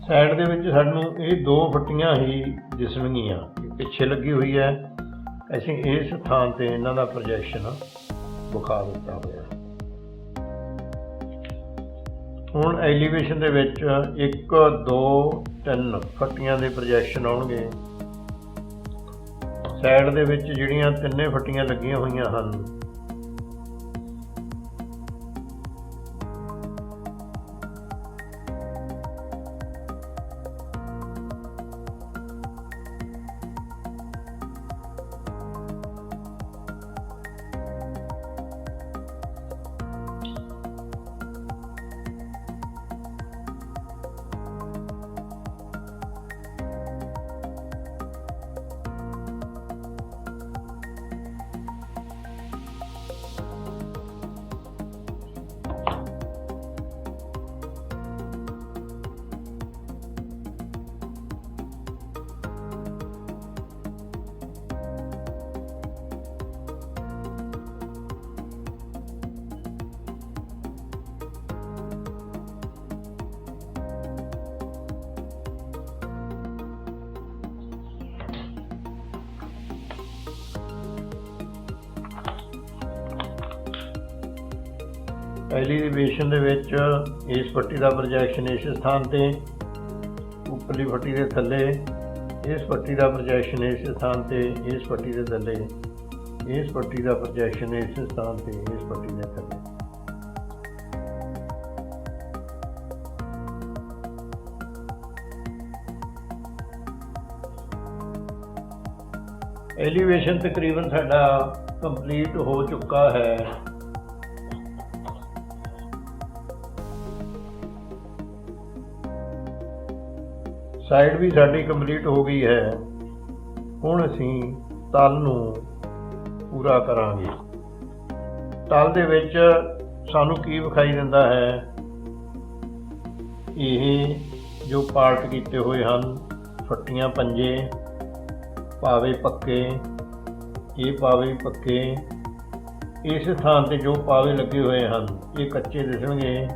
ਸਾਈਡ ਦੇ ਵਿੱਚ ਸਾਨੂੰ ਇਹ 2 ਫੱਟੀਆਂ ਹੀ ਦਿਸਣਗੀਆਂ, ਪਿੱਛੇ ਲੱਗੀ ਹੋਈ ਹੈ। ਅਸੀਂ ਇਸ ਥਾਂ ਤੇ ਇਹਨਾਂ ਦਾ ਪ੍ਰੋਜੈਕਸ਼ਨ ਵਿਖਾ ਦਿੱਤਾ ਹੋਇਆ। ਹੁਣ ਐਲੀਵੇਸ਼ਨ ਦੇ ਵਿੱਚ 1 2 3 ਫੱਟੀਆਂ ਦੇ ਪ੍ਰੋਜੈਕਸ਼ਨ ਆਉਣਗੇ। ਸਾਈਡ ਦੇ ਵਿੱਚ ਜਿਹੜੀਆਂ 3 ਫੱਟੀਆਂ ਲੱਗੀਆਂ ਹੋਈਆਂ ਹਨ, ਐਲੀਵੇਸ਼ਨ ਦੇ ਵਿੱਚ ਇਸ ਪੱਟੀ ਦਾ ਪ੍ਰੋਜੈਕਸ਼ਨ ਇਸ ਸਥਾਨ ਤੇ, ਉੱਪਰਲੀ ਪੱਟੀ ਦੇ ਥੱਲੇ ਇਸ ਪੱਟੀ ਦਾ ਪ੍ਰੋਜੈਕਸ਼ਨ ਇਸ ਸਥਾਨ ਤੇ, ਇਸ ਪੱਟੀ ਦੇ ਥੱਲੇ ਇਸ ਪੱਟੀ ਦਾ ਪ੍ਰੋਜੈਕਸ਼ਨ ਇਸ ਸਥਾਨ ਤੇ, ਇਸ ਪੱਟੀ ਦੇ ਥੱਲੇ। ਐਲੀਵੇਸ਼ਨ ਤਕਰੀਬਨ ਸਾਡਾ ਕੰਪਲੀਟ ਹੋ ਚੁੱਕਾ ਹੈ। ਸਾਈਡ ਵੀ ਸਾਡੀ ਕੰਪਲੀਟ ਹੋ ਗਈ ਹੈ। ਹੁਣ ਅਸੀਂ ਤਲ ਨੂੰ ਪੂਰਾ ਕਰਾਂਗੇ। ਤਲ ਦੇ ਵਿੱਚ ਸਾਨੂੰ ਕੀ ਵਿਖਾਈ ਦਿੰਦਾ ਹੈ? ਇਹ ਜੋ ਪਾਰਟ ਕੀਤੇ ਹੋਏ ਹਨ, ਫੱਟੀਆਂ, ਪੰਜੇ, ਪਾਵੇ ਪੱਕੇ, ਇਹ ਪਾਵੇ ਪੱਕੇ, ਇਸ ਥਾਂ ਤੇ ਜੋ ਪਾਵੇ ਲੱਗੇ ਹੋਏ ਹਨ ਇਹ ਕੱਚੇ ਦਿਸਣਗੇ।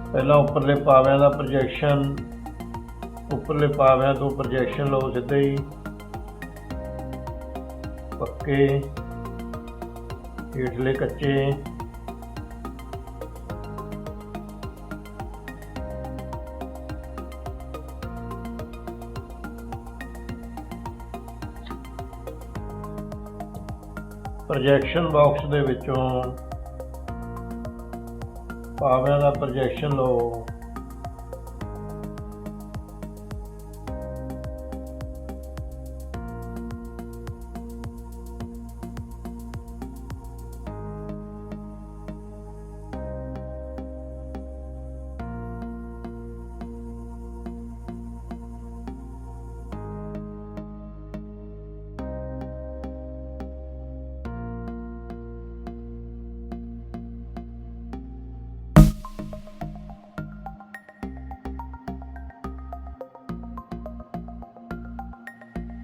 ਪਹਿਲਾਂ ਉੱਪਰਲੇ ਪਾਵਿਆਂ ਦਾ ਪ੍ਰੋਜੈਕਸ਼ਨ, ਉੱਪਰਲੇ ਪਾਵਿਆਂ ਤੋਂ ਪ੍ਰੋਜੈਕਸ਼ਨ ਲਓ ਸਿੱਧੇ ਹੀ, ਪੱਕੇ, ਹੇਠਲੇ ਕੱਚੇ, ਪ੍ਰੋਜੈਕਸ਼ਨ ਬਾਕਸ ਦੇ ਵਿੱਚੋਂ ਪਾਵਿਆਂ ਦਾ ਪ੍ਰੋਜੈਕਸ਼ਨ ਲਓ।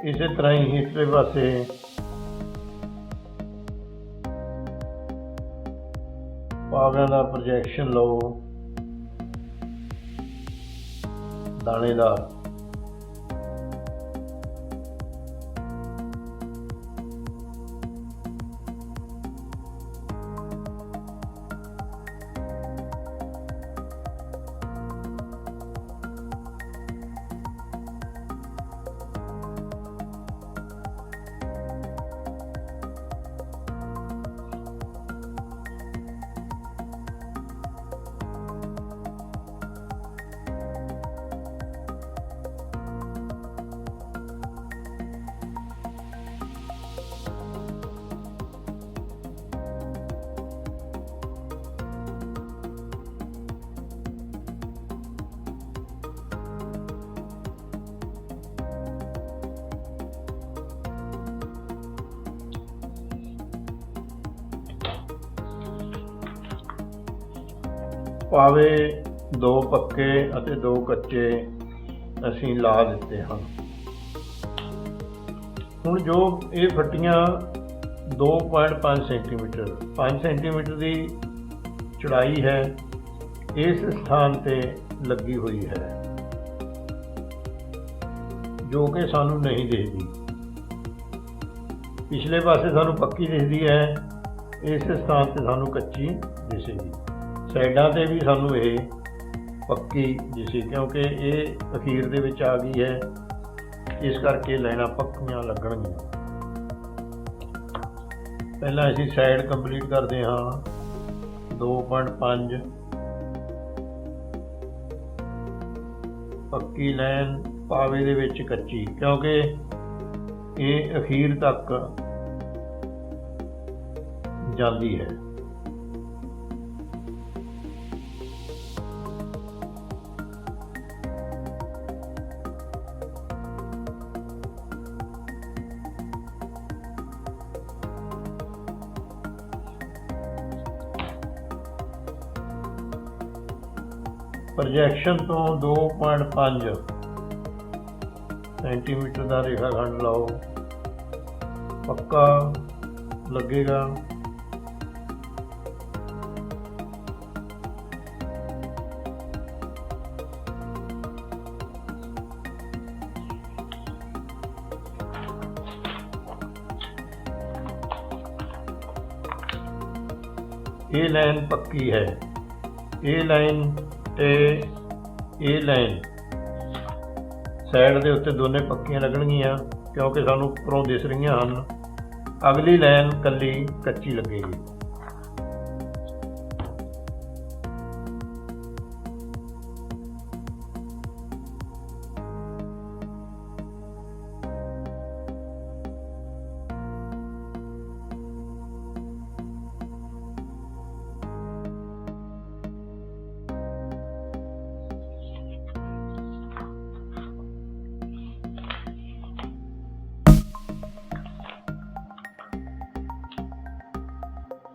ਇਸੇ ਤਰ੍ਹਾਂ ਹੀ ਹੇਠਲੇ ਪਾਸੇ ਪਾਵਿਆਂ ਦਾ ਪ੍ਰੋਜੈਕਸ਼ਨ ਲਓ, ਦਾਣੇਦਾਰ। ਪਾਵੇ 2 ਪੱਕੇ ਅਤੇ 2 ਕੱਚੇ ਅਸੀਂ ਲਾ ਦਿੱਤੇ ਹਨ। ਹੁਣ जो ये फट्टियां 2.5 सेंटीमीटर 5 सेंटीमीटर की चौड़ाई है इस स्थान पे लगी हुई है जो कि सानू नहीं दिखती। पिछले पासे सानू पक्की दिखती है, इस स्थान से सानू कच्ची दिसेगी। साइडां ते भी सानू ये पक्की दिसी क्योंकि ये अखीर दे विच आ गई है, इस करके लाइनां पक्कियां लगणगीਆਂ। पहला असीं साइड कंप्लीट करते हाँ 2.5 पक्की लाइन पावे दे विच कच्ची क्योंकि ये अखीर तक जाती है। प्रोजैक्शन तो 2.5 सेंटीमीटर का रेखाखंड लाओ, पक्का लगेगा। ये लाइन पक्की है, ये लाइन ते ये लाइन साइड के उत्ते दोने पक्कियां लगणगीਆਂ क्योंकि सानू उपरों दिस रही हैं। अगली लाइन कली कच्ची लगेगी।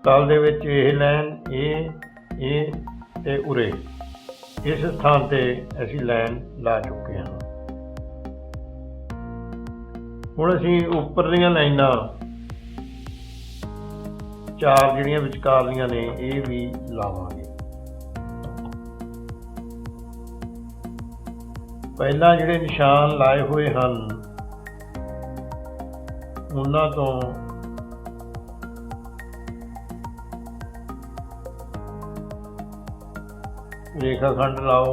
तल दे विच ये लाइन ये ते उरे इस स्थान ते असीं लाइन ला चुके हैं। हुण असीं उपरलियां लाइनां 4 जिहड़ियां विचकारलियां ने ये भी लावांगे। पहला जिहड़े निशान लाए हुए हन उन्हां तों रेखाखंड लाओ,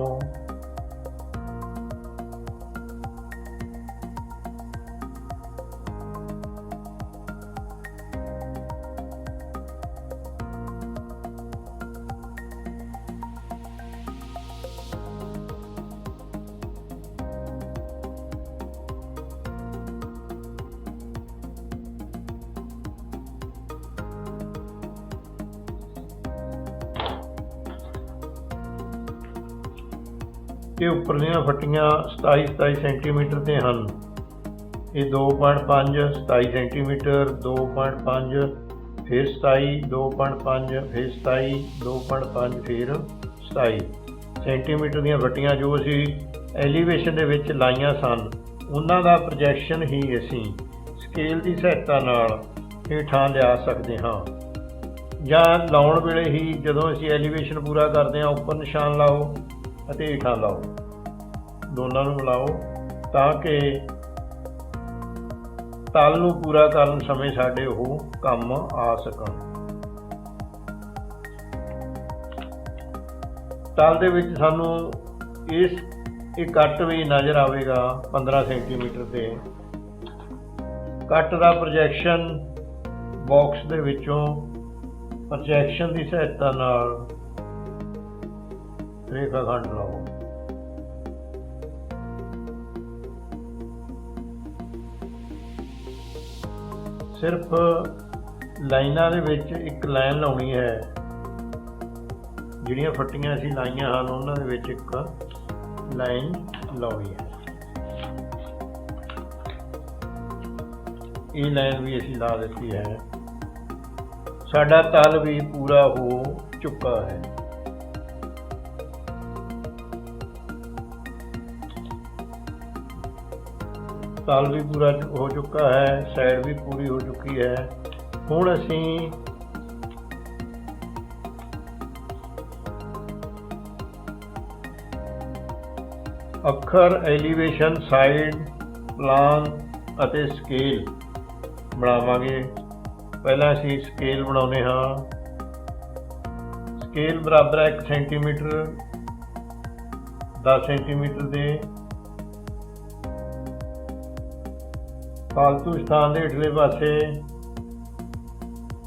ये उपरलियां फट्टियां 27 सेंटीमीटर ते हन। ये 2.5 27 सेंटीमीटर 2.5 फिर 27 2.5 फिर 27 2.5 फिर 27 सेंटीमीटर ਦੀਆਂ फट्टियां जो असी एलीवेशन दे विच लाइयां सन उन्हां दा प्रोजैक्शन ही असी स्केल की सहायता नाल हेठां लिया सकते हाँ, ਜਾਂ लाउण वेले ही जदों असी एलीवेशन पूरा करते हैं उपर निशान लाओ ਅਤੇ ਹੇਠਾਂ ਲਾਓ, ਦੋਨਾਂ ਨੂੰ ਮਿਲਾਓ ਤਾਂ ਕਿ ਤਲ ਨੂੰ ਪੂਰਾ ਕਰਨ ਸਮੇਂ ਸਾਡੇ ਉਹ ਕੰਮ ਆ ਸਕਣ। ਤਲ ਦੇ ਵਿੱਚ ਸਾਨੂੰ ਇਹ ਕੱਟ ਵੀ ਨਜ਼ਰ ਆਵੇਗਾ 15 ਸੈਂਟੀਮੀਟਰ ਤੇ। ਕੱਟ ਦਾ ਪ੍ਰੋਜੈਕਸ਼ਨ ਬਾਕਸ ਦੇ ਵਿੱਚੋਂ ਪ੍ਰੋਜੈਕਸ਼ਨ ਦੀ ਸਹਾਇਤਾ ਨਾਲ रेखाखंड लाओ। सिर्फ लाइनां दे विच एक लाइन लाउणी है, जिहड़ियां फट्टियां असीं लाइयां हन उन्हां दे विच एक लाइन लाउणी है। ये लाइन भी असीं ला दित्ती है। साडा तल भी पूरा हो चुका है। तल भी पूरा हो चुका है, साइड भी पूरी हो चुकी है। हुण असीं ਅੱਖਰ, ਐਲੀਵੇਸ਼ਨ, ਸਾਈਡ, ਪਲਾਨ ਅਤੇ ਸਕੇਲ ਬਣਾਵਾਂਗੇ। ਪਹਿਲਾਂ ਅਸੀਂ ਸਕੇਲ ਬਣਾਉਂਦੇ ਹਾਂ। ਸਕੇਲ ਬਰਾਬਰ ਹੈ 1 ਸੈਂਟੀਮੀਟਰ 10 ਸੈਂਟੀਮੀਟਰ ਦੇ। ਫਾਲਤੂ ਸਥਾਨ ਦੇ ਹੇਠਲੇ ਪਾਸੇ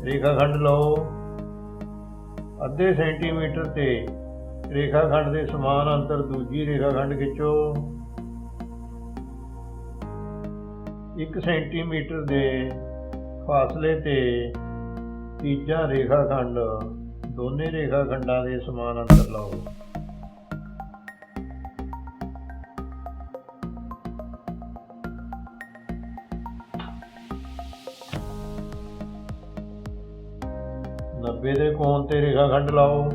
ਰੇਖਾਖੰਡ ਲਓ। ਅੱਧੇ ਸੈਂਟੀਮੀਟਰ ਤੇ ਰੇਖਾਖੰਡ ਦੇ ਸਮਾਨ ਅੰਤਰ ਦੂਜੀ ਰੇਖਾਖੰਡ ਖਿੱਚੋ। 1 ਸੈਂਟੀਮੀਟਰ ਦੇ ਫਾਸਲੇ ਤੇ ਤੀਜਾ ਰੇਖਾਖੰਡ ਦੋਨੇ ਰੇਖਾਖੰਡਾਂ ਦੇ ਸਮਾਨ ਅੰਤਰ ਲਾਓ। ਨੱਬੇ ਦੇ ਕੋਣ ਤੇ ਰੇਖਾਖੰਡ ਲਾਓ।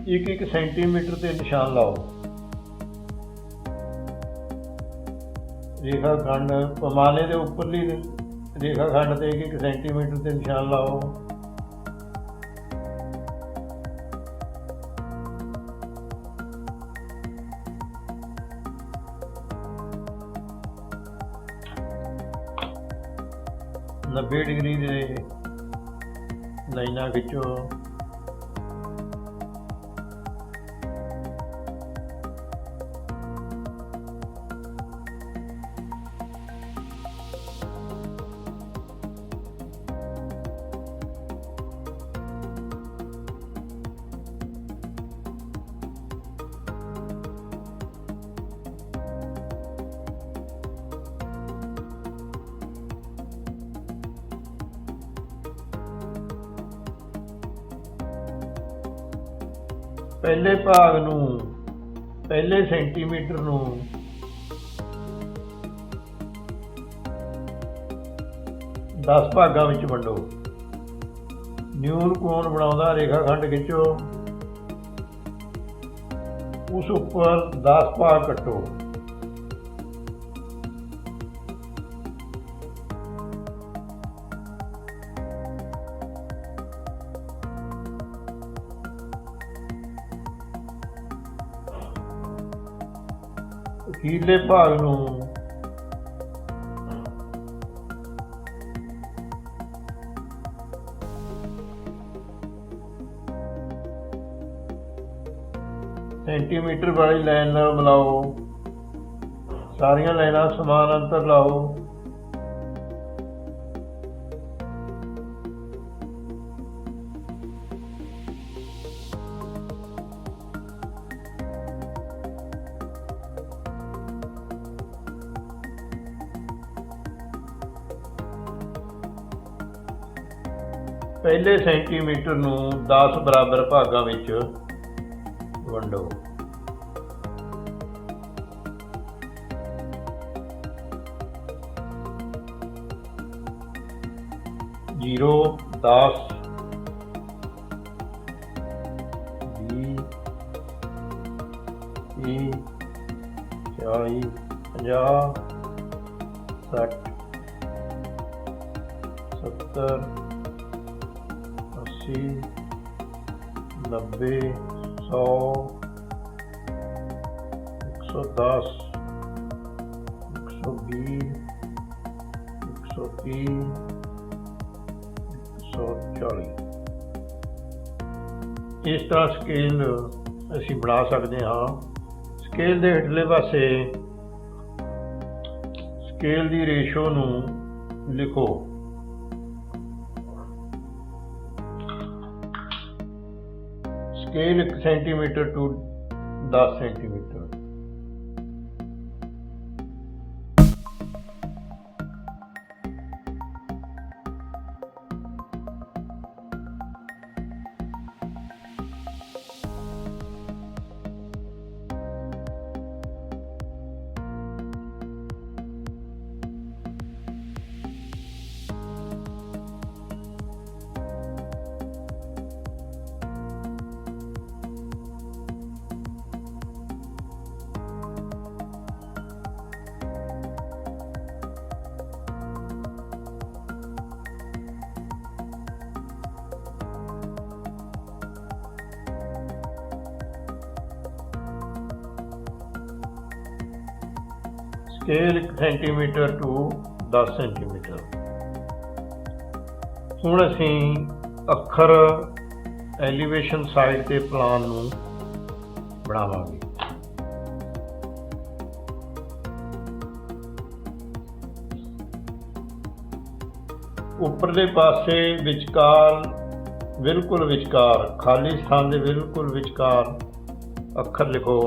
1-1 ਸੈਂਟੀਮੀਟਰ ਤੇ ਨਿਸ਼ਾਨ ਲਾਓ। ਰੇਖਾਖੰਡ ਪੈਮਾਨੇ ਦੇ ਉੱਪਰਲੀ ਰੇਖਾਖੰਡ ਤੇ 1-1 ਸੈਂਟੀਮੀਟਰ ਤੇ ਨਿਸ਼ਾਨ ਲਾਓ। नब्बे डिग्री ਦੇ ਲਾਈਨਾਂ ਖਿੱਚੋ। ਪਹਿਲੇ ਭਾਗ ਨੂੰ ਪਹਿਲੇ ਸੈਂਟੀਮੀਟਰ ਨੂੰ 10 ਭਾਗਾਂ ਵਿੱਚ ਵੰਡੋ। ਨਿਊਨ ਕੋਣ ਬਣਾਉਂਦਾ ਰੇਖਾਖੰਡ ਖਿੱਚੋ। ਉਸ ਉੱਪਰ 10 ਭਾਗ ਕੱਟੋ। ਅਖੀਰਲੇ ਭਾਗ ਨੂੰ ਸੈਂਟੀਮੀਟਰ ਵਾਲੀ ਲਾਈਨ ਨਾਲ ਮਿਲਾਓ। ਸਾਰੀਆਂ ਲਾਈਨਾਂ ਸਮਾਨ ਅੰਤਰ ਲਾਓ। ਪਹਿਲੇ ਸੈਂਟੀਮੀਟਰ ਨੂੰ 10 ਬਰਾਬਰ ਭਾਗਾਂ ਵਿੱਚ ਵੰਡੋ। ਜ਼ੀਰੋ 10 20 30 40 50 60 70 80 90 100 110 120 130 140। ਇਸ ਤਰ੍ਹਾਂ ਸਕੇਲ ਅਸੀਂ ਬਣਾ ਸਕਦੇ ਹਾਂ। ਸਕੇਲ ਦੇ ਹੇਠਲੇ ਪਾਸੇ ਸਕੇਲ ਦੀ ਰੇਸ਼ੋ ਨੂੰ ਲਿਖੋ। Scale 1 centimetre to 10 centimetre. Scale 1 centimetre to 10 centimetre. ਹੁਣ ਅਸੀਂ ਅੱਖਰ ਐਲੀਵੇਸ਼ਨ ਸਾਈਡ ਦੇ ਪਲਾਨ ਨੂੰ ਬਣਾਵਾਂਗੇ। ਉੱਪਰਲੇ ਪਾਸੇ ਵਿਚਕਾਰ, ਬਿਲਕੁਲ ਵਿਚਕਾਰ, ਖਾਲੀ ਸਥਾਨ ਦੇ ਬਿਲਕੁਲ ਵਿਚਕਾਰ ਅੱਖਰ ਲਿਖੋ।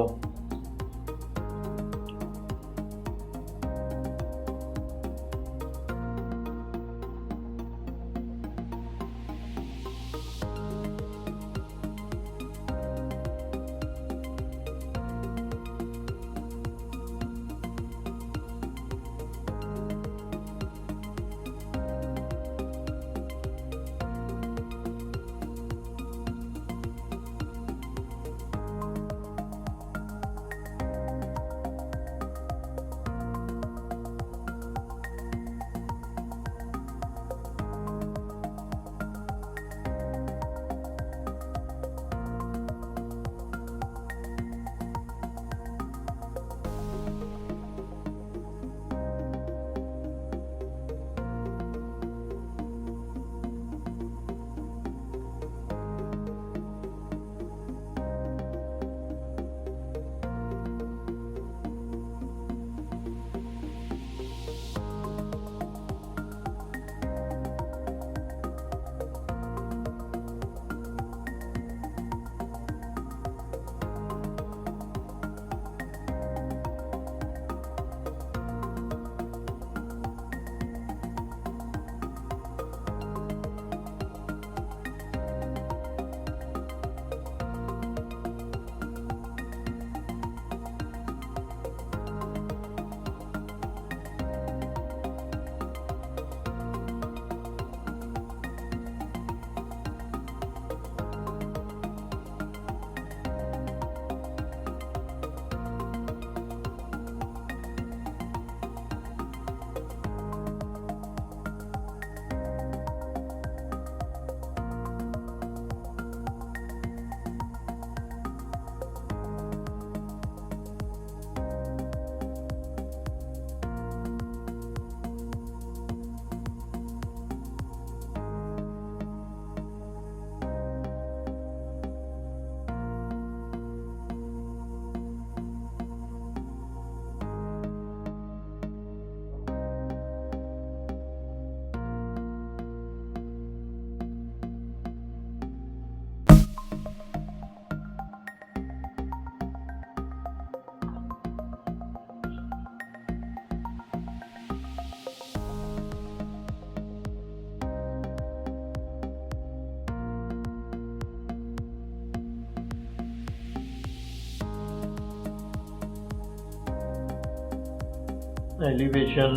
Elevation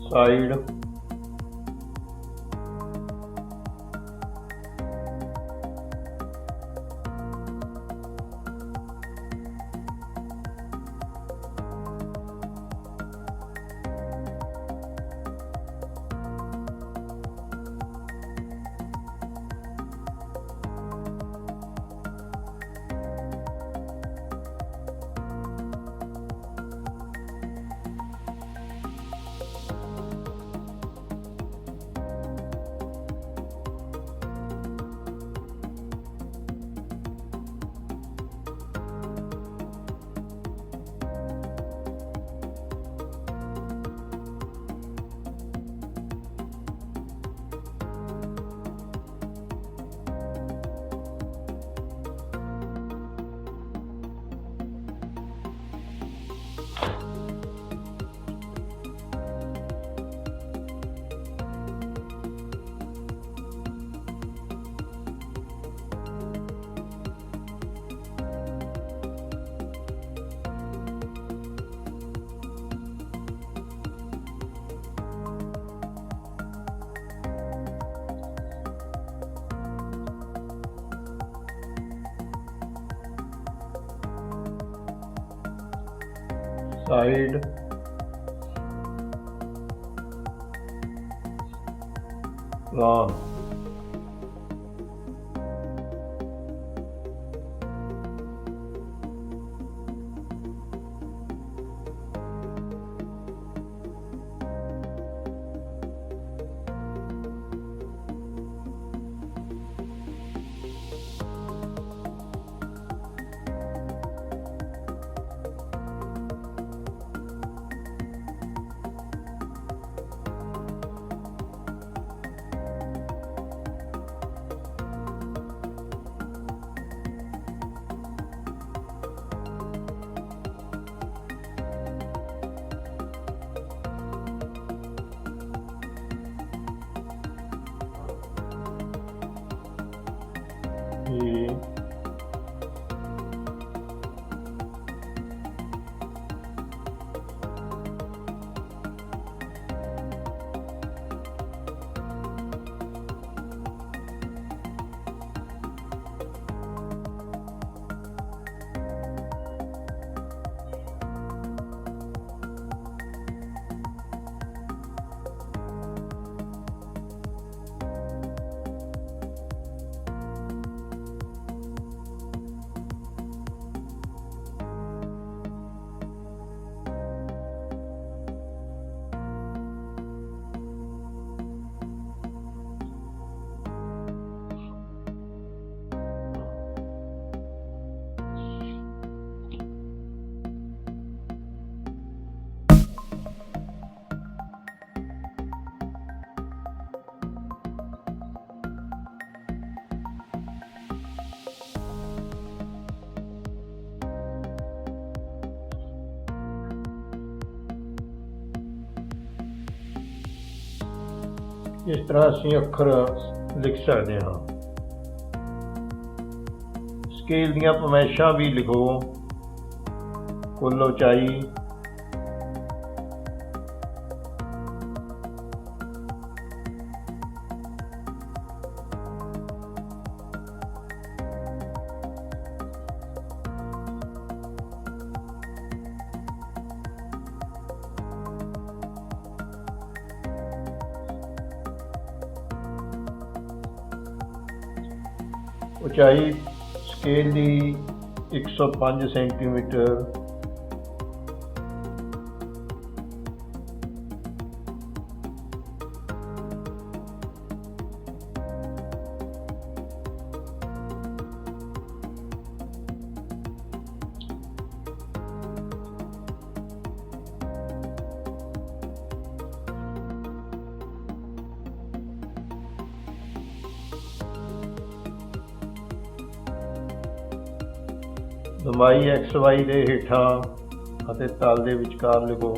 side, side, plan. इस तरह ਅਸੀਂ ਅੱਖਰ ਲਿਖ ਸਕਦੇ ਹਾਂ। स्केल ਦੀਆਂ ਪਮੈਸ਼ਾਂ भी लिखो। कुल उचाई, ਉਚਾਈ स्केल ਦੀ 105 सेंटीमीटर, लंबाई XY ਦੇ ਹੇਠਾਂ ਅਤੇ ਤਲ ਦੇ ਵਿਚਕਾਰ ਲਿਖੋ।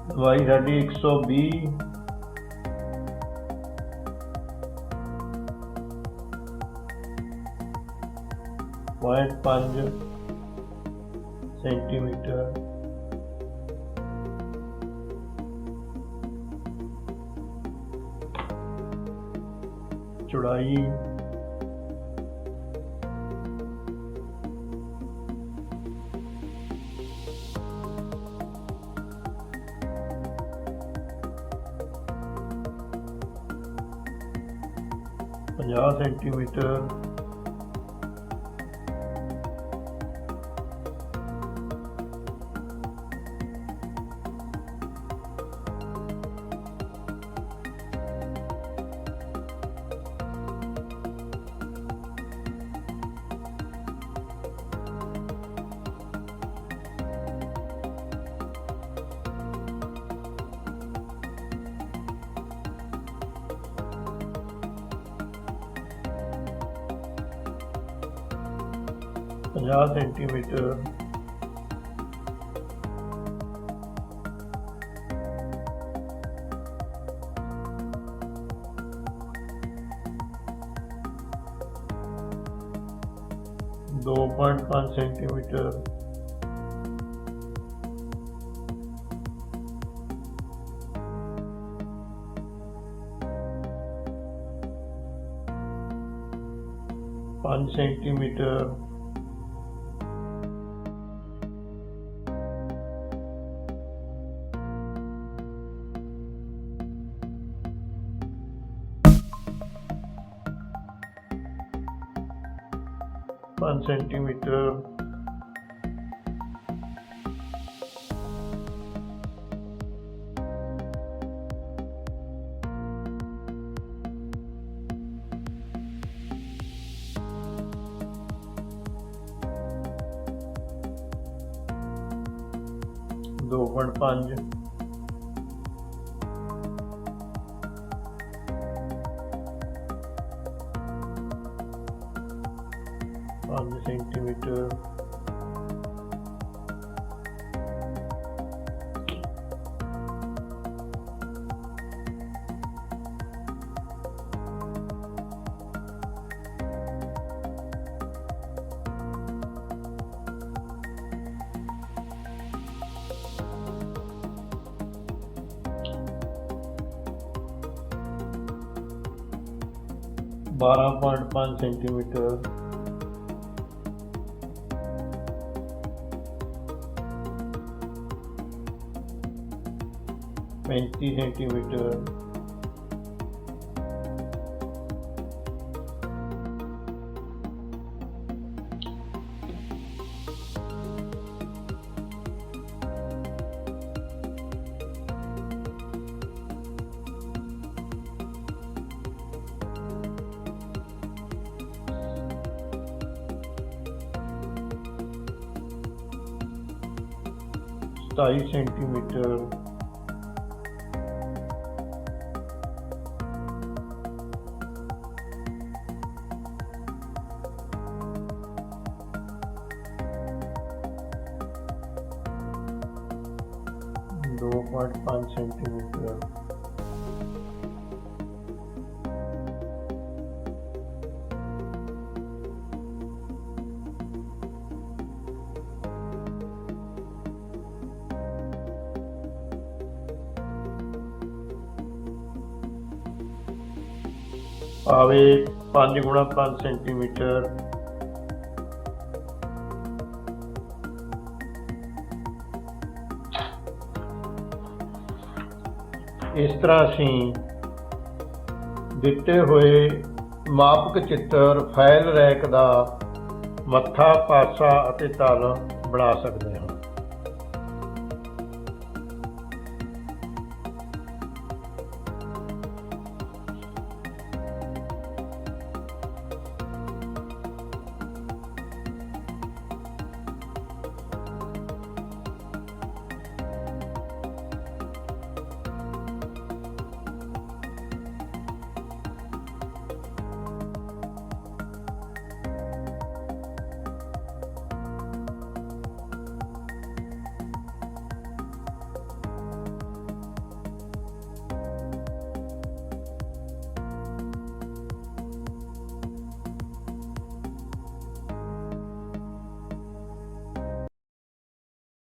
लंबाई साडी 120, पॉइंट 5 सेंटीमीटर, चौड़ाई 50 centimetre, centimetre, 2.5 centimetre, 5 centimetre, 5 centimetre, 2.5, 5 centimetre, 12.5 centimetre, 35 centimetre, 27 centimetre, 2.5 centimetre. आवे 5 गुणा 5 सेंटीमीटर। इस तरह असी दिते हुए मापक चित्र फाइल रैक का मत्था, पासा अते तल बना सकते हैं।